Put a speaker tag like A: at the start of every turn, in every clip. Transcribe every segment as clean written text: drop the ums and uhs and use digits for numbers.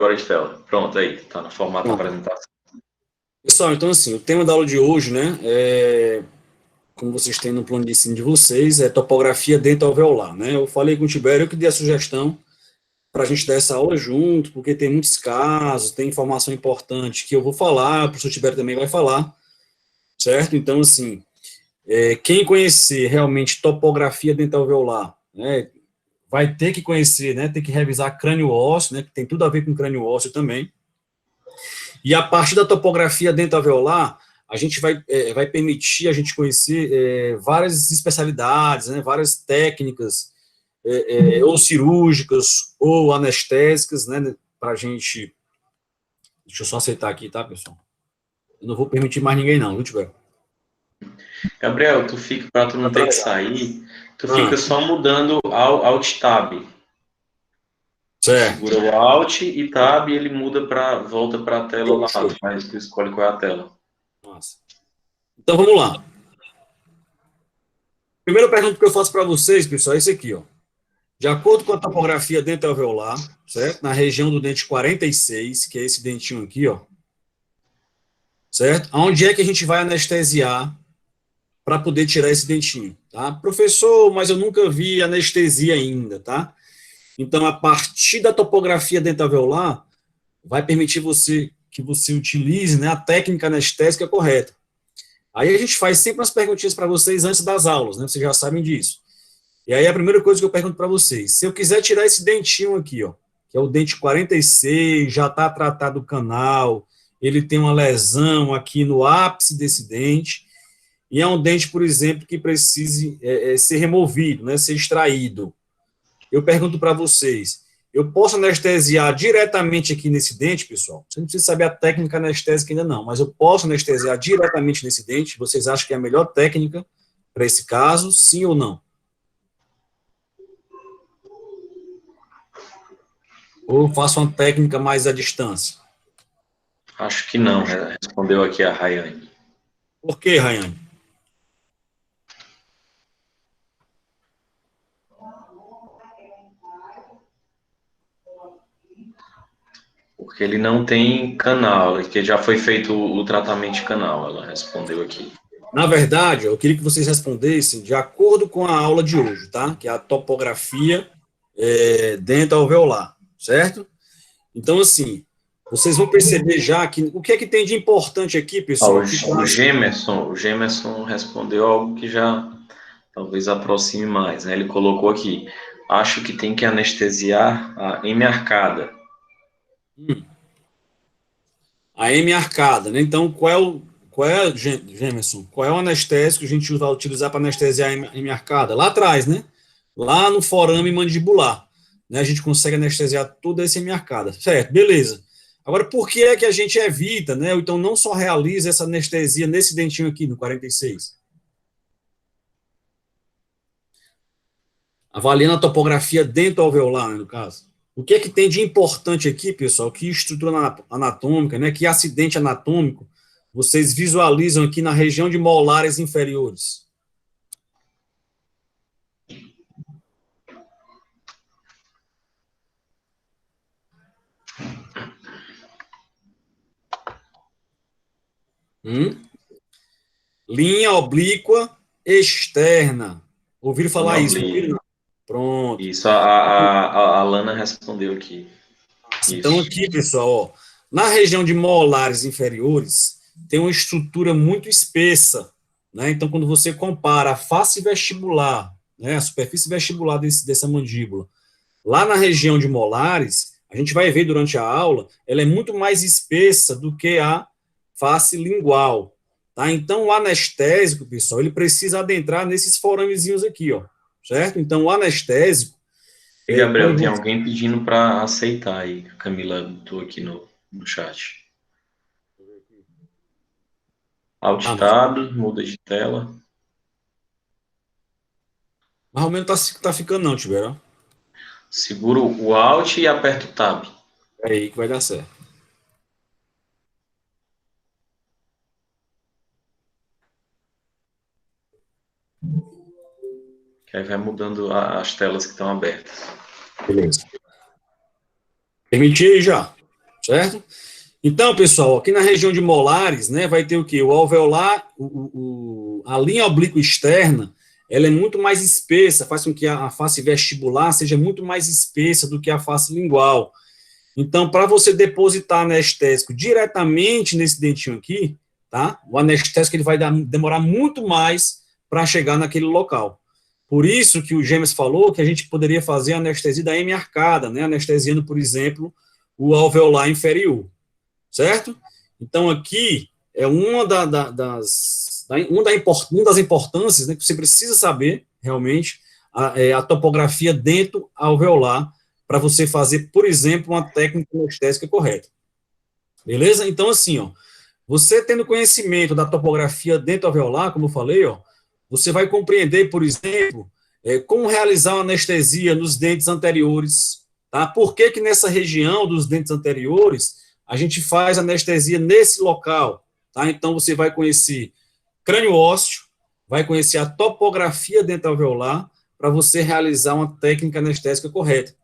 A: Agora de tela. Pronto, aí. Tá no formato da
B: Pronto.
A: apresentação.
B: Pessoal, então assim, o tema da aula de hoje, né, como vocês têm no plano de ensino de vocês, é topografia dental-alveolar, né? Eu falei com o Tibério, eu que dei a sugestão para a gente dar essa aula junto, porque tem muitos casos, tem informação importante que eu vou falar, o professor Tibério também vai falar, certo? Então, assim, quem conhecer realmente topografia dental-alveolar, né, vai ter que conhecer, né, tem que revisar crânio-ósseo, né, que tem tudo a ver com crânio-ósseo também. E a partir da topografia dental-alveolar, a gente vai permitir a gente conhecer várias especialidades, né, várias técnicas, ou cirúrgicas, ou anestésicas, né, para a gente... Deixa eu só aceitar aqui, tá, pessoal? Eu não vou permitir mais ninguém, não, viu, Tiber?
A: Gabriel, tu fica, para tu não ter que sair, tu fica só mudando Alt Tab. Tu
B: Certo.
A: segura o Alt e Tab e ele muda volta para a tela lá. Tu escolhe qual é a tela.
B: Nossa. Então, vamos lá. Primeira pergunta que eu faço para vocês, pessoal, é esse aqui, ó. De acordo com a topografia dental-alveolar, certo? Na região do dente 46, que é esse dentinho aqui, ó, certo? Onde é que a gente vai anestesiar para poder tirar esse dentinho, tá? Professor, mas eu nunca vi anestesia ainda, tá? Então, a partir da topografia dental-alveolar, vai permitir que você utilize, né, a técnica anestésica correta. Aí a gente faz sempre umas perguntinhas para vocês antes das aulas, né? Vocês já sabem disso. E aí a primeira coisa que eu pergunto para vocês, se eu quiser tirar esse dentinho aqui, ó, que é o dente 46, já está tratado o canal, ele tem uma lesão aqui no ápice desse dente, e é um dente, por exemplo, que precise ser removido, né, ser extraído. Eu pergunto para vocês, eu posso anestesiar diretamente aqui nesse dente, pessoal? Você não precisa saber a técnica anestésica ainda não, mas eu posso anestesiar diretamente nesse dente? Vocês acham que é a melhor técnica para esse caso, sim ou não? Ou faço uma técnica mais à distância?
A: Acho que não, respondeu aqui a Rayane.
B: Por que, Rayane?
A: Porque ele não tem canal, que já foi feito o tratamento de canal, ela respondeu aqui.
B: Na verdade, eu queria que vocês respondessem de acordo com a aula de hoje, tá? Que é a topografia dental-alveolar, certo? Então, assim, vocês vão perceber já que o que é que tem de importante aqui, pessoal?
A: O Gemerson respondeu algo que já talvez aproxime mais, né? Ele colocou aqui, acho que tem que anestesiar a hemiarcada.
B: A hemiarcada, né? Então, Gemerson, qual é o anestésico que a gente vai utilizar para anestesiar a hemiarcada? Lá atrás, né? Lá no forame mandibular, né? A gente consegue anestesiar toda essa hemiarcada. Certo, beleza. Agora, por que é que a gente evita, né? Ou então não só realiza essa anestesia nesse dentinho aqui, no 46? Avaliando a topografia dental-alveolar, né, no caso. O que é que tem de importante aqui, pessoal? Que estrutura anatômica, né? Que acidente anatômico vocês visualizam aqui na região de molares inferiores? Linha oblíqua externa. Ouviram falar
A: Linha
B: isso?
A: oblíqua.
B: Pronto.
A: Isso, a Lana respondeu aqui.
B: Então,
A: Isso.
B: aqui, pessoal, ó, na região de molares inferiores, tem uma estrutura muito espessa, né? Então, quando você compara a face vestibular, né, a superfície vestibular dessa mandíbula, lá na região de molares, a gente vai ver durante a aula, ela é muito mais espessa do que a face lingual, tá? Então, o anestésico, pessoal, ele precisa adentrar nesses foramezinhos aqui, ó, certo? Então, o anestésico,
A: E Gabriel,
B: quando
A: tem
B: você...
A: alguém pedindo para aceitar aí. Camila, tô aqui no chat. Alt
B: Ah, mas
A: Tab, muda de tela.
B: mais ou menos tá ficando não, Tiver, ó.
A: Seguro o Alt e aperto o Tab.
B: É aí que vai dar certo.
A: Que aí vai mudando as telas que estão abertas.
B: Beleza. Permiti aí já. certo? Então, pessoal, aqui na região de molares, né, vai ter o quê? O alveolar, a linha oblíqua externa, ela é muito mais espessa, faz com que a face vestibular seja muito mais espessa do que a face lingual. Então, para você depositar anestésico diretamente nesse dentinho aqui, tá? O anestésico ele vai demorar muito mais para chegar naquele local. Por isso que o James falou que a gente poderia fazer a anestesia da hemiarcada, né? Anestesiando, por exemplo, o alveolar inferior, certo? Então, aqui é uma das importâncias, né, que você precisa saber, realmente, a topografia dentro alveolar, para você fazer, por exemplo, uma técnica anestésica correta. Beleza? Então, assim, ó, você tendo conhecimento da topografia dentro alveolar, como eu falei, ó, você vai compreender, por exemplo, como realizar uma anestesia nos dentes anteriores, tá? Por que que nessa região dos dentes anteriores a gente faz anestesia nesse local, tá? Então, você vai conhecer crânio ósseo, vai conhecer a topografia dental alveolar para você realizar uma técnica anestésica correta,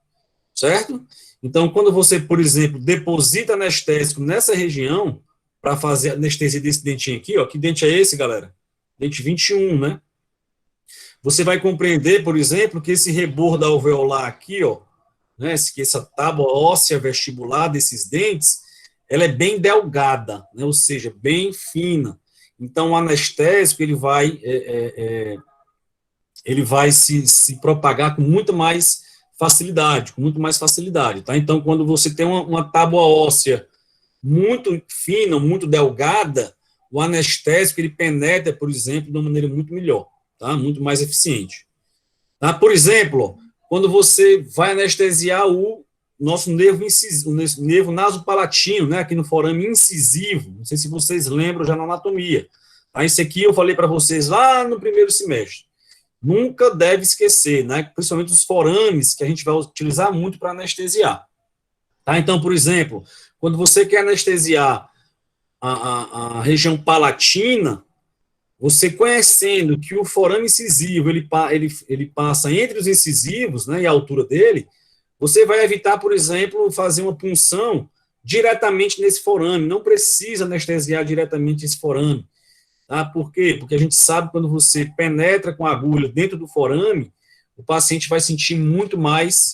B: certo? Então, quando você, por exemplo, deposita anestésico nessa região para fazer a anestesia desse dentinho aqui, ó, que dente é esse, galera? Dente 21, né? Você vai compreender, por exemplo, que esse rebordo alveolar aqui, ó, né, que essa tábua óssea vestibular desses dentes, ela é bem delgada, né, ou seja, bem fina. Então, o anestésico, ele vai se propagar com muito mais facilidade, tá? Então, quando você tem uma tábua óssea muito fina, muito delgada, o anestésico, ele penetra, por exemplo, de uma maneira muito melhor, tá? Muito mais eficiente. Tá? Por exemplo, quando você vai anestesiar o nosso nervo incisivo, o nervo nasopalatino, né, aqui no forame incisivo, não sei se vocês lembram já na anatomia. Tá? Isso aqui eu falei para vocês lá no primeiro semestre. Nunca deve esquecer, né, principalmente os forames, que a gente vai utilizar muito para anestesiar. Tá? Então, por exemplo, quando você quer anestesiar a região palatina, você conhecendo que o forame incisivo, ele passa entre os incisivos, né, e a altura dele, você vai evitar, por exemplo, fazer uma punção diretamente nesse forame, não precisa anestesiar diretamente esse forame, tá? Por quê? Porque a gente sabe que quando você penetra com a agulha dentro do forame, o paciente vai sentir muito mais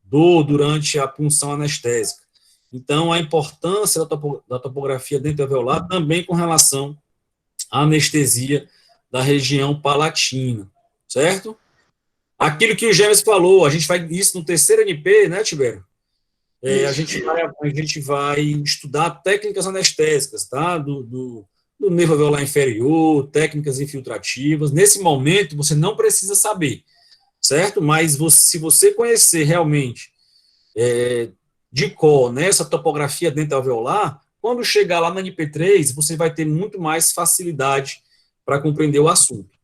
B: dor durante a punção anestésica. Então, a importância da topografia dental-alveolar também com relação à anestesia da região palatina, certo? Aquilo que o Gênesis falou, a gente vai, isso no terceiro NP, né, Tibério? A gente vai estudar técnicas anestésicas, tá? Do nervo alveolar inferior, técnicas infiltrativas. Nesse momento, você não precisa saber, certo? Mas se você conhecer realmente de cor, né, essa topografia dental alveolar, quando chegar lá na NP3, você vai ter muito mais facilidade para compreender o assunto.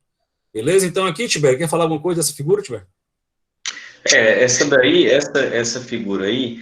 B: Beleza? Então, aqui, Tibério, quer falar alguma coisa dessa figura, Tibério?
A: Essa figura aí,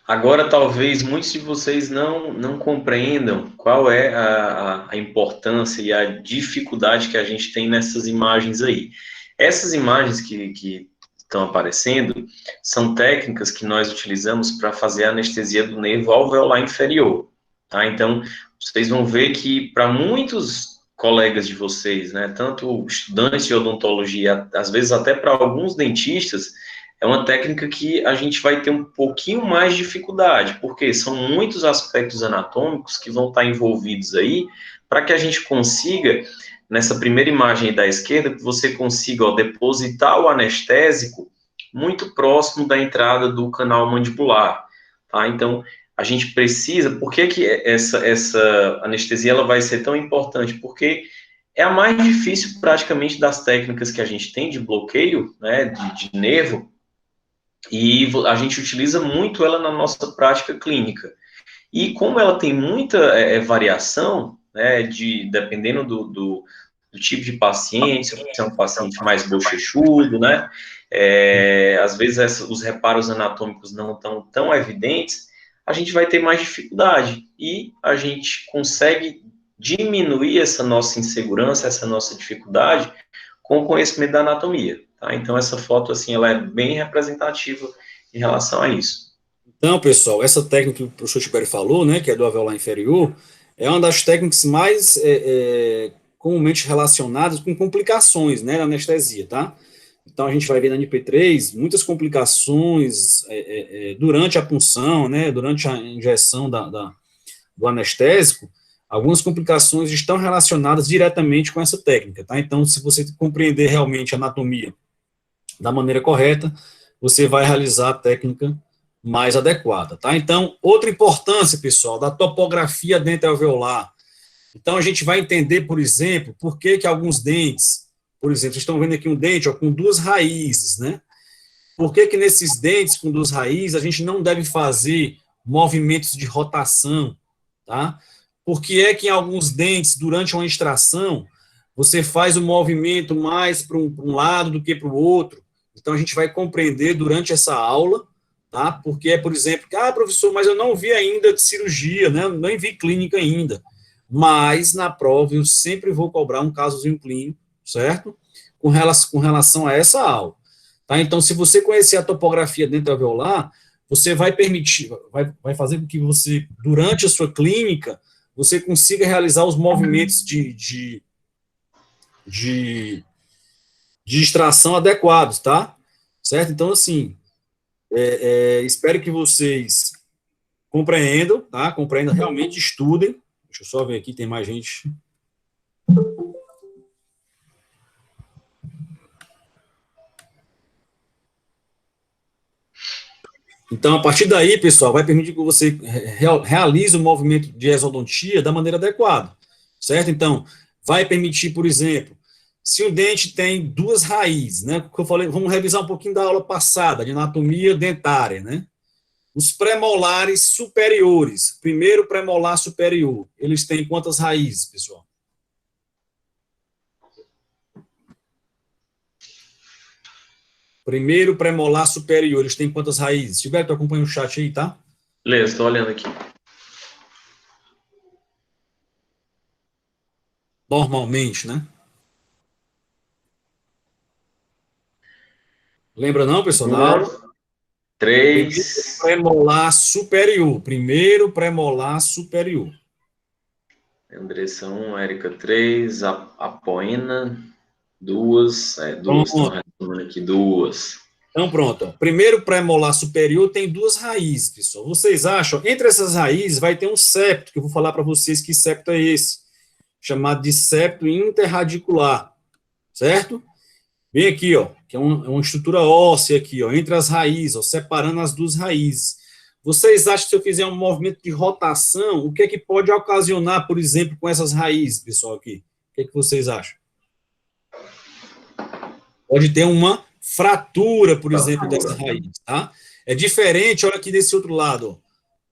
A: agora talvez muitos de vocês não compreendam qual é a importância e a dificuldade que a gente tem nessas imagens aí. Essas imagens que estão aparecendo são técnicas que nós utilizamos para fazer a anestesia do nervo alveolar inferior, tá? Então, vocês vão ver que para muitos colegas de vocês, né, tanto estudantes de odontologia, às vezes até para alguns dentistas, é uma técnica que a gente vai ter um pouquinho mais de dificuldade, porque são muitos aspectos anatômicos que vão estar envolvidos aí, para que a gente consiga, nessa primeira imagem da esquerda, que você consiga depositar o anestésico muito próximo da entrada do canal mandibular, tá? Então, a gente precisa, por que que essa anestesia ela vai ser tão importante? Porque é a mais difícil praticamente das técnicas que a gente tem de bloqueio, né, de nervo, e a gente utiliza muito ela na nossa prática clínica. E como ela tem muita variação, né, dependendo do tipo de paciente, se você é um paciente mais bochechudo, né, às vezes os reparos anatômicos não estão tão evidentes, a gente vai ter mais dificuldade. E a gente consegue diminuir essa nossa insegurança, essa nossa dificuldade, com o conhecimento da anatomia. Tá? Então, essa foto, assim, ela é bem representativa em relação a isso.
B: Então, pessoal, essa técnica que o professor Tibério falou, né, que é do alveolar inferior, é uma das técnicas mais comumente relacionadas com complicações, né, na anestesia, tá? Então, a gente vai ver na NP3 muitas complicações durante a punção, né, durante a injeção do anestésico, algumas complicações estão relacionadas diretamente com essa técnica, tá? Então, se você compreender realmente a anatomia da maneira correta, você vai realizar a técnica mais adequada, tá? Então, outra importância, pessoal, da topografia dental-alveolar. Então, a gente vai entender, por exemplo, por que que alguns dentes, por exemplo, vocês estão vendo aqui um dente ó, com duas raízes, né? Por que que nesses dentes com duas raízes a gente não deve fazer movimentos de rotação, tá? Porque é que em alguns dentes, durante uma extração, você faz o movimento mais para um lado do que para o outro. Então, a gente vai compreender durante essa aula, tá? Porque é, por exemplo, professor, mas eu não vi ainda de cirurgia, né? Nem vi clínica ainda. Mas, na prova, eu sempre vou cobrar um casozinho clínico, certo? Com relação a essa aula. Tá? Então, se você conhecer a topografia dental-alveolar, você vai permitir, vai fazer com que você, durante a sua clínica, você consiga realizar os movimentos de, de extração adequados, tá? Certo? Então, assim, espero que vocês compreendam, tá? Compreendam, realmente estudem. Deixa eu só ver aqui, tem mais gente. Então, a partir daí, pessoal, vai permitir que você realize o movimento de exodontia da maneira adequada, certo? Então, vai permitir, por exemplo, se o dente tem duas raízes, né? Que eu falei, vamos revisar um pouquinho da aula passada, de anatomia dentária, né? Os premolares superiores, primeiro premolar superior, eles têm quantas raízes, pessoal? Primeiro premolar superior, eles têm quantas raízes? Gilberto, acompanha o chat aí, tá?
A: Beleza, estou olhando aqui.
B: Normalmente, né? Lembra não, pessoal, da
A: Uma,
B: aula? Primeiro
A: três.
B: premolar superior. Primeiro premolar superior.
A: Andressa 1, Érica 3, Apoena 2, duas, estão
B: Pronto.
A: respondendo aqui, duas.
B: Então, pronto. Ó. Primeiro premolar superior tem duas raízes, pessoal. Vocês acham? Entre essas raízes vai ter um septo, que eu vou falar para vocês que septo é esse. Chamado de septo interradicular. Certo? Vem aqui, ó, que é uma estrutura óssea aqui, ó, entre as raízes, ó, separando as duas raízes. Vocês acham que se eu fizer um movimento de rotação, o que é que pode ocasionar, por exemplo, com essas raízes, pessoal, aqui? O que é que vocês acham? Pode ter uma fratura, por exemplo, dessa raiz, tá? É diferente, olha aqui desse outro lado, ó,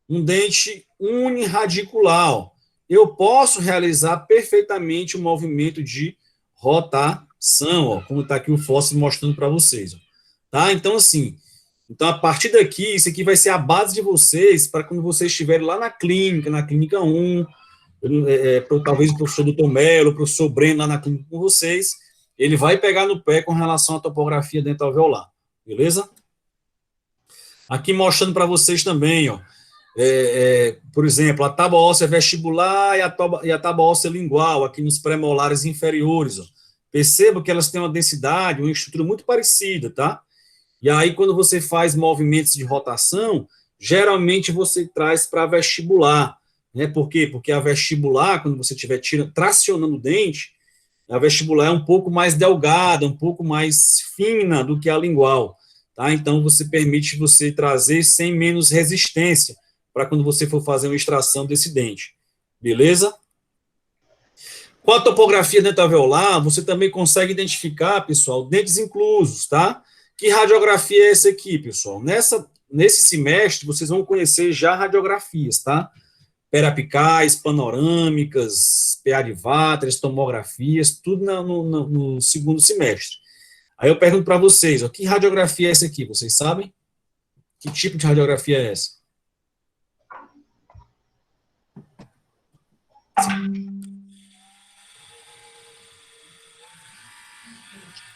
B: um dente uniradicular, ó. Eu posso realizar perfeitamente o movimento de rotação, ó, como está aqui o fóssil mostrando para vocês, ó. Tá? Então, assim, então, a partir daqui, isso aqui vai ser a base de vocês para quando vocês estiverem lá na clínica 1, talvez o professor Dr. Melo, o professor Breno lá na clínica com vocês, ele vai pegar no pé com relação à topografia dental alveolar, beleza? Aqui mostrando para vocês também, ó, por exemplo, a tábua óssea vestibular e a tábua óssea lingual, aqui nos premolares inferiores, ó. Perceba que elas têm uma densidade, uma estrutura muito parecida, tá? E aí, quando você faz movimentos de rotação, geralmente você traz para a vestibular, né? Por quê? Porque a vestibular, quando você estiver tracionando o dente, a vestibular é um pouco mais delgada, um pouco mais fina do que a lingual, tá? Então, você permite você trazer sem menos resistência para quando você for fazer uma extração desse dente, beleza? Com a topografia dental-alveolar, você também consegue identificar, pessoal, dentes inclusos, tá? Que radiografia é essa aqui, pessoal? Nesse semestre, vocês vão conhecer já radiografias, tá? Perapicais, panorâmicas, PA de Váteres, tomografias, tudo no segundo semestre. Aí eu pergunto para vocês, ó, que radiografia é essa aqui? Vocês sabem? Que tipo de radiografia é essa?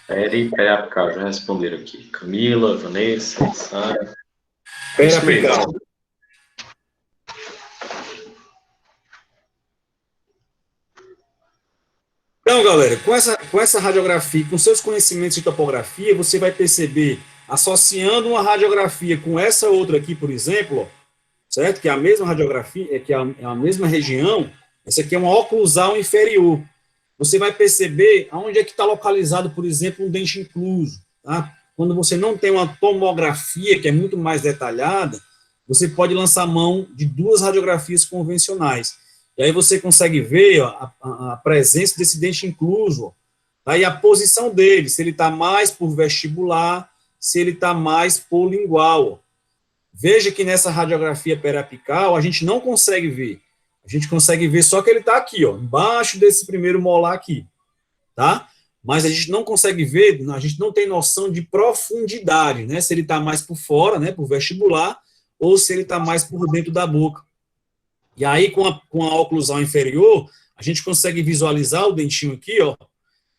A: Peraí, já responderam aqui. Camila, Vanessa, Sara. Isso mesmo.
B: Periapical. Então, galera, com essa radiografia, com seus conhecimentos de topografia, você vai perceber, associando uma radiografia com essa outra aqui, por exemplo, ó, certo? Que é a mesma radiografia, que é a mesma região, essa aqui é uma oclusal inferior. Você vai perceber aonde é que está localizado, por exemplo, um dente incluso, tá? Quando você não tem uma tomografia, que é muito mais detalhada, você pode lançar mão de duas radiografias convencionais. E aí você consegue ver, ó, a presença desse dente incluso, ó, tá? E a posição dele, se ele está mais por vestibular, se ele está mais por lingual. Ó. Veja que nessa radiografia periapical a gente não consegue ver. A gente consegue ver só que ele está aqui, ó, embaixo desse primeiro molar aqui, tá? Mas a gente não consegue ver, a gente não tem noção de profundidade, né? Se ele está mais por fora, né, por vestibular, ou se ele está mais por dentro da boca. E aí, com a oclusal inferior, a gente consegue visualizar o dentinho aqui, ó,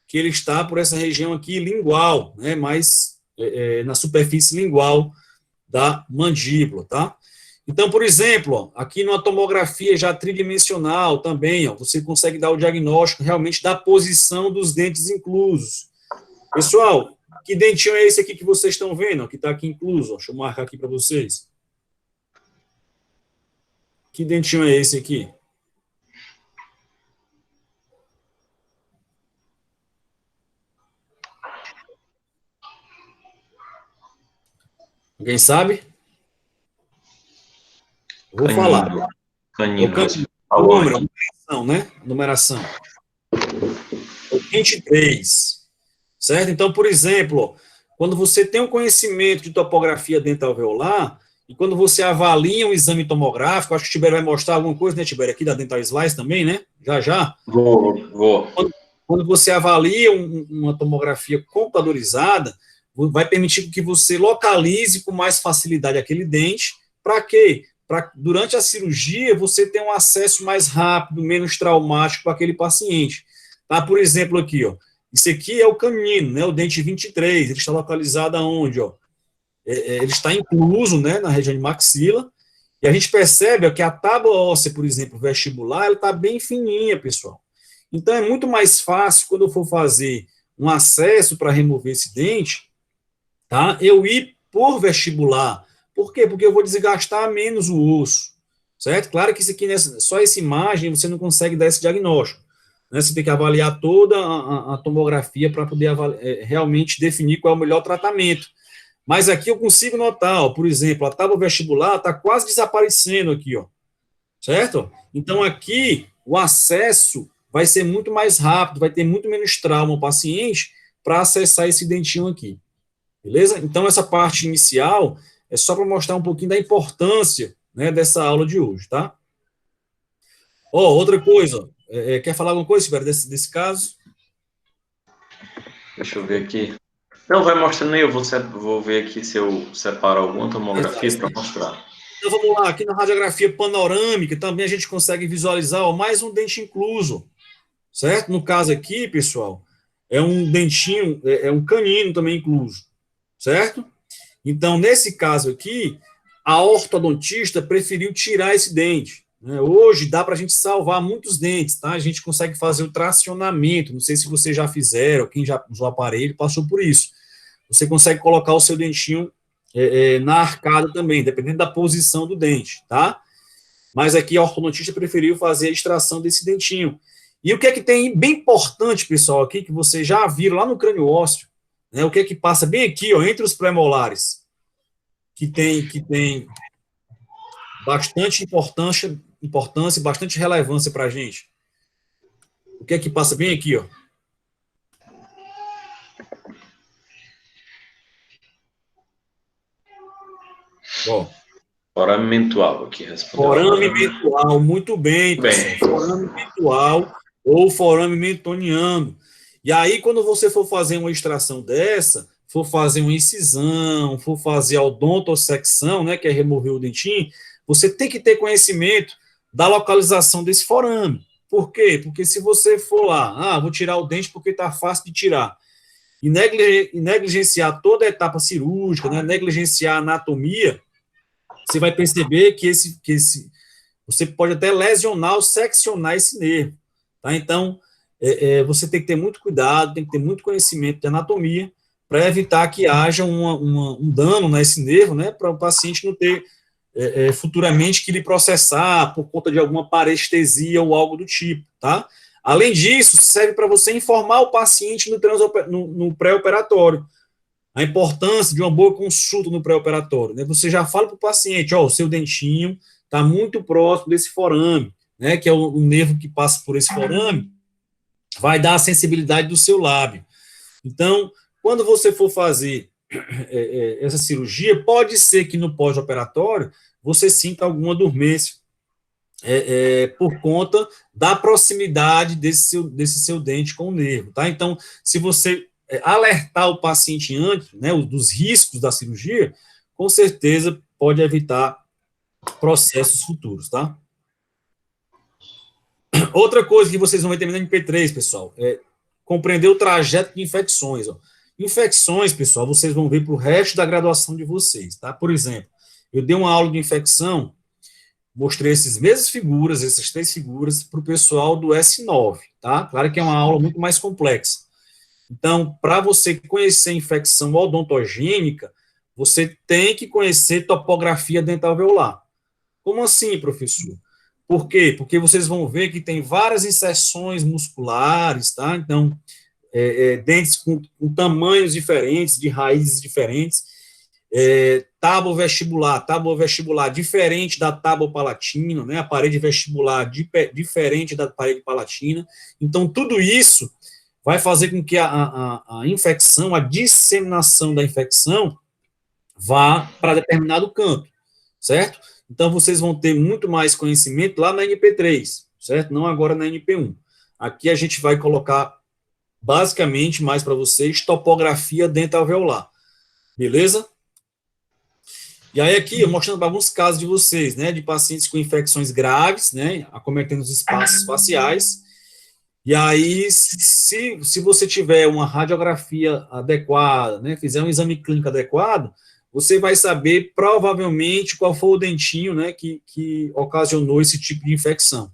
B: que ele está por essa região aqui lingual, né, mais na superfície lingual da mandíbula, tá? Então, por exemplo, ó, aqui numa tomografia já tridimensional também, ó, você consegue dar o diagnóstico realmente da posição dos dentes inclusos. Pessoal, que dentinho é esse aqui que vocês estão vendo, ó, que está aqui incluso? Ó, deixa eu marcar aqui para vocês. Que dentinho é esse aqui? Alguém sabe? Vou falar.
A: Canino.
B: Numeração, né? Numeração. 23. Certo? Então, por exemplo, quando você tem um conhecimento de topografia dental-alveolar, e quando você avalia um exame tomográfico, acho que o Tibério vai mostrar alguma coisa, né, Tibério, aqui da Dental Slice também, né? Já.
A: Vou.
B: Quando você avalia uma tomografia computadorizada, vai permitir que você localize com mais facilidade aquele dente. Para quê? Para, durante a cirurgia, você ter um acesso mais rápido, menos traumático para aquele paciente. Tá? Por exemplo, aqui, ó. Isso aqui é o canino, né? O dente 23. Ele está localizado aonde, ó? Ele está incluso, né, na região de maxila, e a gente percebe ó, que a tábua óssea, por exemplo, vestibular, ela está bem fininha, pessoal. Então, é muito mais fácil, quando eu for fazer um acesso para remover esse dente, tá, eu ir por vestibular. Por quê? Porque eu vou desgastar menos o osso, certo? Claro que isso aqui, só essa imagem, você não consegue dar esse diagnóstico. Né? Você tem que avaliar toda a tomografia para poder realmente definir qual é o melhor tratamento. Mas aqui eu consigo notar, ó, por exemplo, a tábua vestibular está quase desaparecendo aqui, ó, certo? Então, aqui, o acesso vai ser muito mais rápido, vai ter muito menos trauma ao paciente para acessar esse dentinho aqui, beleza? Então, essa parte inicial é só para mostrar um pouquinho da importância, né, dessa aula de hoje, tá? Ó, outra coisa, quer falar alguma coisa, Sibério, desse caso?
A: Deixa eu ver aqui. Não, vai mostrando aí, eu vou ver aqui se eu separo alguma tomografia para mostrar.
B: Então, vamos lá, aqui na radiografia panorâmica, também a gente consegue visualizar ó, mais um dente incluso, certo? No caso aqui, pessoal, é um dentinho, é um canino também incluso, certo? Então, nesse caso aqui, a ortodontista preferiu tirar esse dente. Né? Hoje dá para a gente salvar muitos dentes, tá? A gente consegue fazer o tracionamento, não sei se vocês já fizeram, quem já usou o aparelho passou por isso. Você consegue colocar o seu dentinho na arcada também, dependendo da posição do dente, tá? Mas aqui a ortodontista preferiu fazer a extração desse dentinho. E o que é que tem bem importante, pessoal, aqui, que vocês já viram lá no crânio ósseo, né? O que é que passa bem aqui, ó, entre os pré-molares, que tem bastante importância e bastante relevância para a gente. O que é que passa bem aqui, ó? Ó.
A: Forame mentual aqui, respondeu.
B: Forame mentual, muito bem, pessoal. Forame mentual ou forame mentoniano. E aí, quando você for fazer uma extração dessa, for fazer uma incisão, for fazer a odontosecção, né, que é remover o dentinho, você tem que ter conhecimento da localização desse forame. Por quê? Porque se você for lá, vou tirar o dente porque está fácil de tirar, e negligenciar toda a etapa cirúrgica, né, negligenciar a anatomia, você vai perceber que você pode até lesionar ou seccionar esse nervo, tá? Então, você tem que ter muito cuidado, tem que ter muito conhecimento de anatomia para evitar que haja um dano nesse nervo, né, para o paciente não ter futuramente que ele processar por conta de alguma parestesia ou algo do tipo, tá? Além disso, serve para você informar o paciente no pré-operatório, a importância de uma boa consulta no pré-operatório, né? Você já fala para o paciente, ó, o seu dentinho está muito próximo desse forame, né, que é o nervo que passa por esse forame, vai dar a sensibilidade do seu lábio. Então, quando você for fazer essa cirurgia, pode ser que no pós-operatório você sinta alguma dormência por conta da proximidade desse seu dente com o nervo, tá? Então, se você alertar o paciente antes, né, dos riscos da cirurgia, com certeza pode evitar processos futuros, tá? Outra coisa que vocês vão ver também na MP3, pessoal, é compreender o trajeto de infecções. Ó. Infecções, pessoal, vocês vão ver para o resto da graduação de vocês, tá? Por exemplo, eu dei uma aula de infecção, mostrei essas mesmas figuras, essas 3 figuras, para o pessoal do S9, tá? Claro que é uma aula muito mais complexa. Então, para você conhecer infecção odontogênica, você tem que conhecer topografia dental alveolar. Como assim, professor? Por quê? Porque vocês vão ver que tem várias inserções musculares, tá? Então, dentes com tamanhos diferentes, de raízes diferentes, tábua vestibular diferente da tábua palatina, né? A parede vestibular diferente da parede palatina. Então, tudo isso vai fazer com que a infecção, a disseminação da infecção vá para determinado canto, certo? Então, vocês vão ter muito mais conhecimento lá na NP3, certo? Não agora na NP1. Aqui a gente vai colocar, basicamente, mais para vocês, topografia dental alveolar. Beleza? E aí aqui, mostrando alguns casos de vocês, né? De pacientes com infecções graves, né? Acometendo os espaços faciais. E aí, se você tiver uma radiografia adequada, né? Fizer um exame clínico adequado, você vai saber, provavelmente, qual foi o dentinho, né, que ocasionou esse tipo de infecção.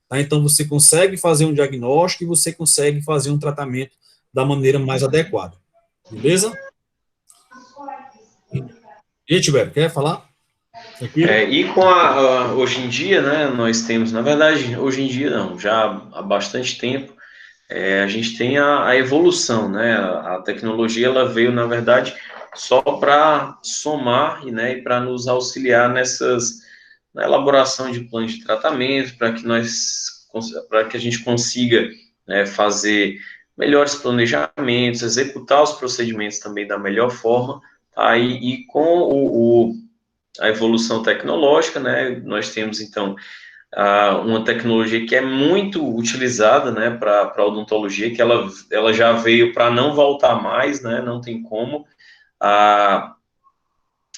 B: Tá? Então, você consegue fazer um diagnóstico e você consegue fazer um tratamento da maneira mais adequada. Beleza? E, Tibério, quer falar?
A: E com hoje em dia, né, nós temos, na verdade, hoje em dia não, já há bastante tempo, a gente tem a evolução, né, a tecnologia, ela veio, na verdade, só para somar, né, e para nos auxiliar na elaboração de planos de tratamento, para que a gente consiga, né, fazer melhores planejamentos, executar os procedimentos também da melhor forma, tá? E com a evolução tecnológica, né, nós temos, então, uma tecnologia que é muito utilizada, né, para a odontologia, que ela já veio para não voltar mais, né, não tem como, a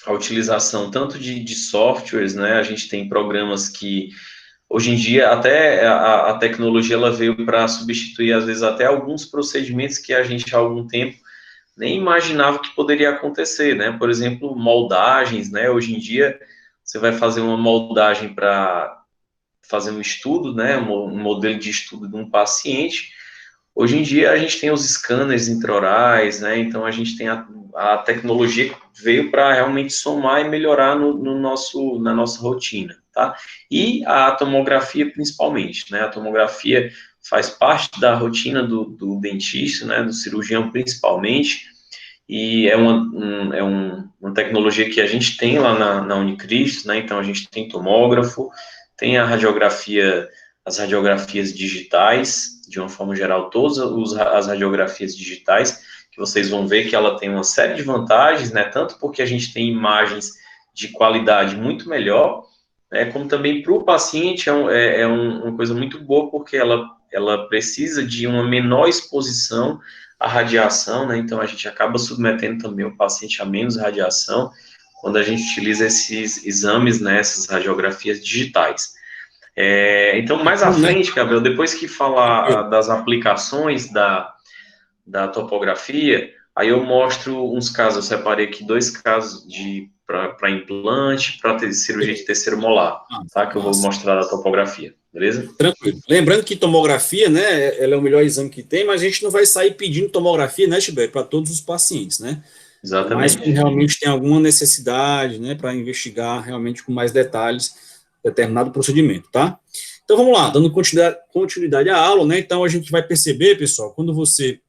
A: utilização tanto de softwares, né, a gente tem programas que, hoje em dia, até a tecnologia ela veio para substituir, às vezes, até alguns procedimentos que a gente, há algum tempo, nem imaginava que poderia acontecer, né, por exemplo, moldagens, né, hoje em dia, você vai fazer uma moldagem para fazer um estudo, né, um modelo de estudo de um paciente. Hoje em dia a gente tem os scanners intraorais, né, então a gente tem a tecnologia que veio para realmente somar e melhorar na nossa rotina, tá? E a tomografia principalmente, né, a tomografia faz parte da rotina do dentista, né, do cirurgião principalmente, e é uma tecnologia que a gente tem lá na Unicristo, né, então a gente tem tomógrafo, tem as radiografias digitais, de uma forma geral, todas as radiografias digitais, que vocês vão ver que ela tem uma série de vantagens, né, tanto porque a gente tem imagens de qualidade muito melhor, né, como também para o paciente uma coisa muito boa, porque ela precisa de uma menor exposição à radiação, né, então a gente acaba submetendo também o paciente a menos radiação, quando a gente utiliza esses exames, né, essas radiografias digitais. Então, mais à frente, Gabriel, depois que falar das aplicações da topografia, Aí eu mostro uns casos, eu separei aqui 2 casos para implante, para cirurgia de terceiro molar, tá? Que eu vou mostrar a topografia, beleza?
B: Tranquilo. Lembrando que tomografia, né, ela é o melhor exame que tem, mas a gente não vai sair pedindo tomografia, né, Tibério, para todos os pacientes, né? Mas
A: Exatamente.
B: quando realmente tem alguma necessidade, né, para investigar realmente com mais detalhes determinado procedimento, tá? Então vamos lá, dando continuidade à aula, né? Então a gente vai perceber, pessoal, quando você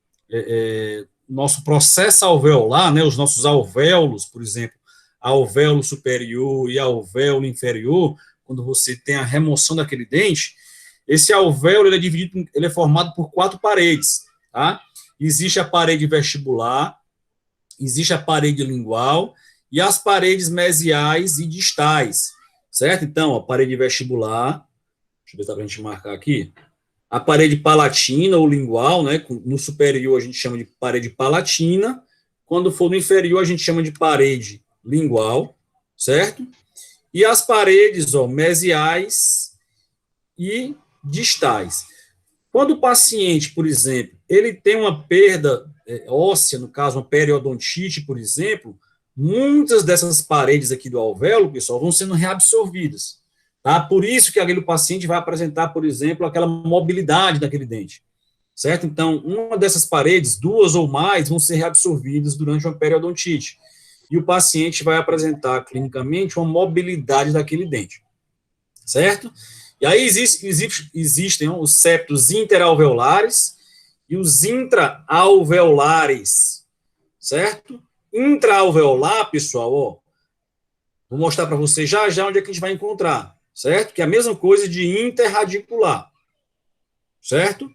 B: nosso processo alveolar, né, os nossos alvéolos, por exemplo, alvéolo superior e alvéolo inferior, quando você tem a remoção daquele dente, esse alvéolo ele é dividido, ele é formado por 4 paredes, tá? Existe a parede vestibular, existe a parede lingual e as paredes mesiais e distais, certo? Então, a parede vestibular, deixa eu ver se dá para a gente marcar aqui, a parede palatina ou lingual, né? No superior a gente chama de parede palatina, quando for no inferior a gente chama de parede lingual, certo? E as paredes, ó, mesiais e distais. Quando o paciente, por exemplo, ele tem uma perda óssea, no caso, uma periodontite, por exemplo, muitas dessas paredes aqui do alvéolo, pessoal, vão sendo reabsorvidas. Tá? Por isso que aquele paciente vai apresentar, por exemplo, aquela mobilidade daquele dente. Certo? Então, uma dessas paredes, 2 ou mais, vão ser reabsorvidas durante uma periodontite. E o paciente vai apresentar clinicamente uma mobilidade daquele dente. Certo? E aí existem os septos interalveolares e os intraalveolares, certo? Intraalveolar, pessoal, ó, vou mostrar para você já onde é que a gente vai encontrar, certo? Que é a mesma coisa de interradicular, certo?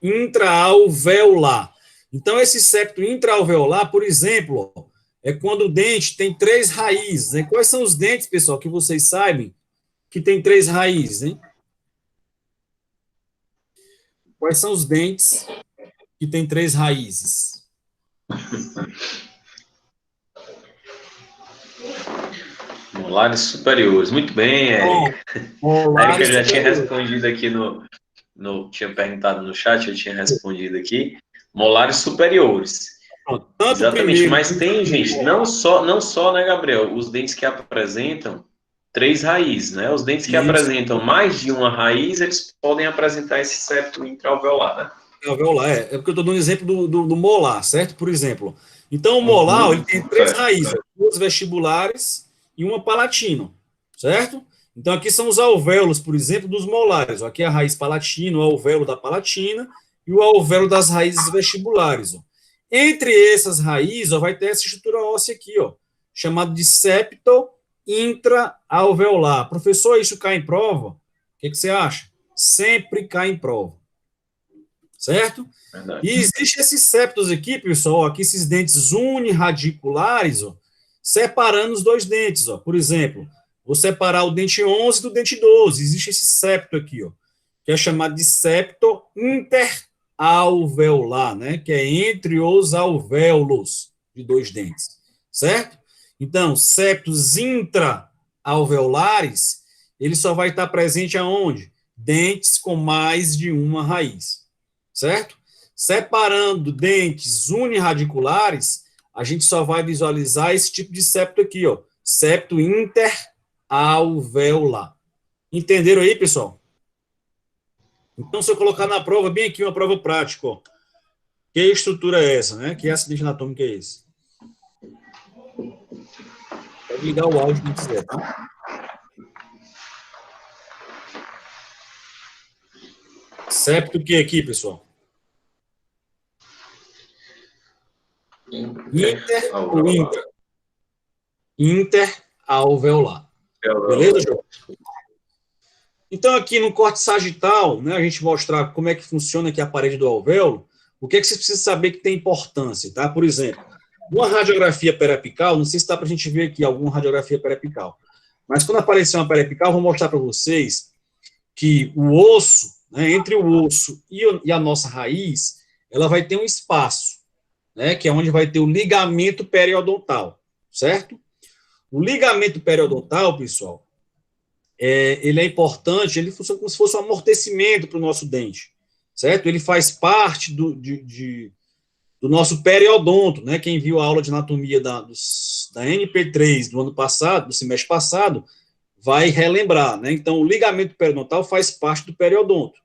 B: Intraalveolar. Então, esse septo intraalveolar, por exemplo, ó, é quando o dente tem 3 raízes, né? Quais são os dentes, pessoal, que vocês sabem que tem 3 raízes, hein? Quais são os dentes que tem 3 raízes?
A: Molares superiores, muito bem, Érica. A Érica já tinha respondido aqui tinha perguntado no chat, eu tinha respondido aqui. Molares superiores. Exatamente, mas tem, gente, não só, né, Gabriel, os dentes que apresentam 3 raízes, né? Os dentes que apresentam mais de uma raiz, eles podem apresentar esse septo intraalveolar, né?
B: Alveolar, é porque eu estou dando exemplo do molar, certo? Por exemplo. Então, o molar, ele tem 3 raízes, 2 vestibulares e uma palatina, certo? Então, aqui são os alvéolos, por exemplo, dos molares. Aqui é a raiz palatina, o alvéolo da palatina e o alvéolo das raízes vestibulares. Ó. Entre essas raízes, ó, vai ter essa estrutura óssea aqui, ó, chamada de septo intraalveolar. Professor, isso cai em prova? O que você acha? Sempre cai em prova. Certo? Verdade. E existe esses septos aqui, pessoal, aqui esses dentes unirradiculares, ó, separando os 2 dentes, ó. Por exemplo, vou separar o dente 11 do dente 12. Existe esse septo aqui, ó, que é chamado de septo interalveolar, né, que é entre os alvéolos de 2 dentes, certo? Então, septos intraalveolares, ele só vai estar presente aonde? Dentes com mais de uma raiz. Certo? Separando dentes unirradiculares, a gente só vai visualizar esse tipo de septo aqui, ó, septo interalveolar. Entenderam aí, pessoal? Então, se eu colocar na prova, bem aqui, uma prova prática, ó, que estrutura é essa, né? Que acidente anatômico é esse? Pode ligar o áudio quem quiser, tá? Septo o que aqui, pessoal? Interalveolar. Beleza, João? Então, aqui no corte sagital, né, a gente mostrar como é que funciona aqui a parede do alvéolo, o que é que você precisa saber que tem importância, tá? Por exemplo, uma radiografia periapical, não sei se dá para a gente ver aqui alguma radiografia periapical, mas quando aparecer uma periapical, vou mostrar para vocês que o osso, né, entre o osso e a nossa raiz, ela vai ter um espaço, né, que é onde vai ter o ligamento periodontal, certo? O ligamento periodontal, pessoal, ele é importante, ele funciona como se fosse um amortecimento para o nosso dente, certo? Ele faz parte do nosso periodonto, né? Quem viu a aula de anatomia da NP3 do ano passado, do semestre passado, vai relembrar, né? Então, o ligamento periodontal faz parte do periodonto,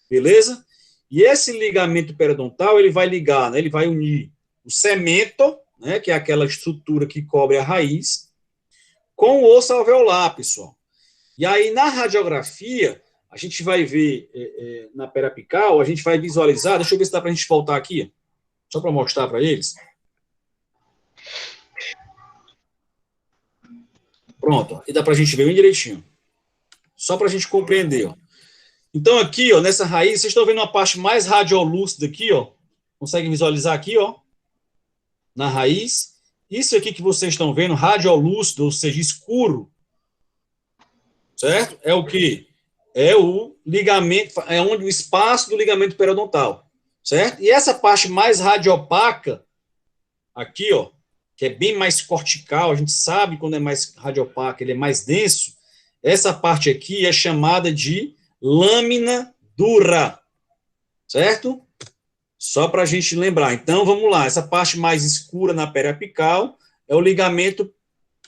B: beleza? E esse ligamento periodontal, ele vai ligar, né? Ele vai unir o cemento, né? Que é aquela estrutura que cobre a raiz, com o osso alveolar, pessoal. E aí, na radiografia, a gente vai ver, na periapical, a gente vai visualizar, deixa eu ver se dá para a gente voltar aqui, só para mostrar para eles. Pronto, e dá para a gente ver bem direitinho. Só para a gente compreender, ó. Então, aqui, ó, nessa raiz, vocês estão vendo uma parte mais radiolúcida aqui, ó. Conseguem visualizar aqui, ó? Na raiz. Isso aqui que vocês estão vendo, radiolúcido, ou seja, escuro, certo? É o quê? É o ligamento, é onde o espaço do ligamento periodontal, certo? E essa parte mais radiopaca, aqui, ó, que é bem mais cortical, a gente sabe quando é mais radiopaca, ele é mais denso, essa parte aqui é chamada de lâmina dura, certo? Só para a gente lembrar. Então, vamos lá, essa parte mais escura na periapical é o ligamento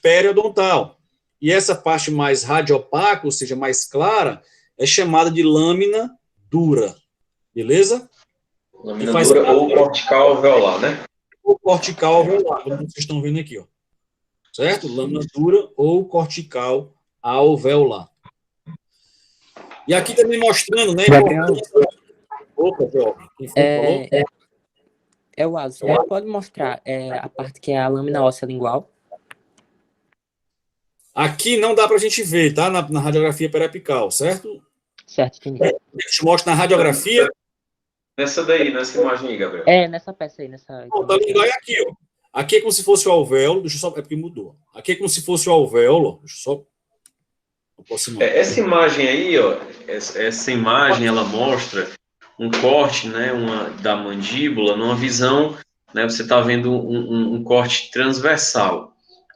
B: periodontal. E essa parte mais radiopaca, ou seja, mais clara, é chamada de lâmina dura, beleza?
A: Lâmina dura ou cortical alveolar, né?
B: Ou cortical alveolar, como vocês estão vendo aqui, ó. Certo? Lâmina dura ou cortical alveolar. E aqui também mostrando, né? Opa, Jorge. Quem foi que falou?
C: É o azul. Pode mostrar a parte que é a lâmina óssea lingual?
B: Aqui não dá para a gente ver, tá? Na radiografia periapical, certo?
C: Certo, entendi.
B: Eu te mostro na radiografia.
A: Nessa daí, nessa imagem aí, Gabriel.
C: Nessa peça aí, nessa.
B: Tá lingual é aqui, ó. Aqui é como se fosse o alvéolo. Deixa eu só. É porque mudou. Aqui é como se fosse o alvéolo. Deixa eu só aproximar.
A: Essa imagem aí, ó. Essa imagem, ela mostra um corte, né, da mandíbula, numa visão, né, você está vendo um corte transversal,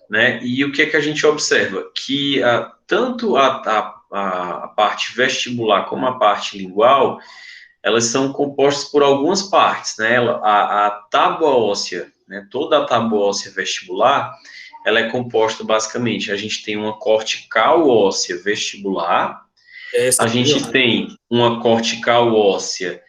A: né, e o que é que a gente observa? Que tanto a parte vestibular como a parte lingual, elas são compostas por algumas partes, né, a tábua óssea, né, toda a tábua óssea vestibular, ela é composta basicamente, a gente tem uma cortical óssea vestibular, a gente tem uma cortical óssea,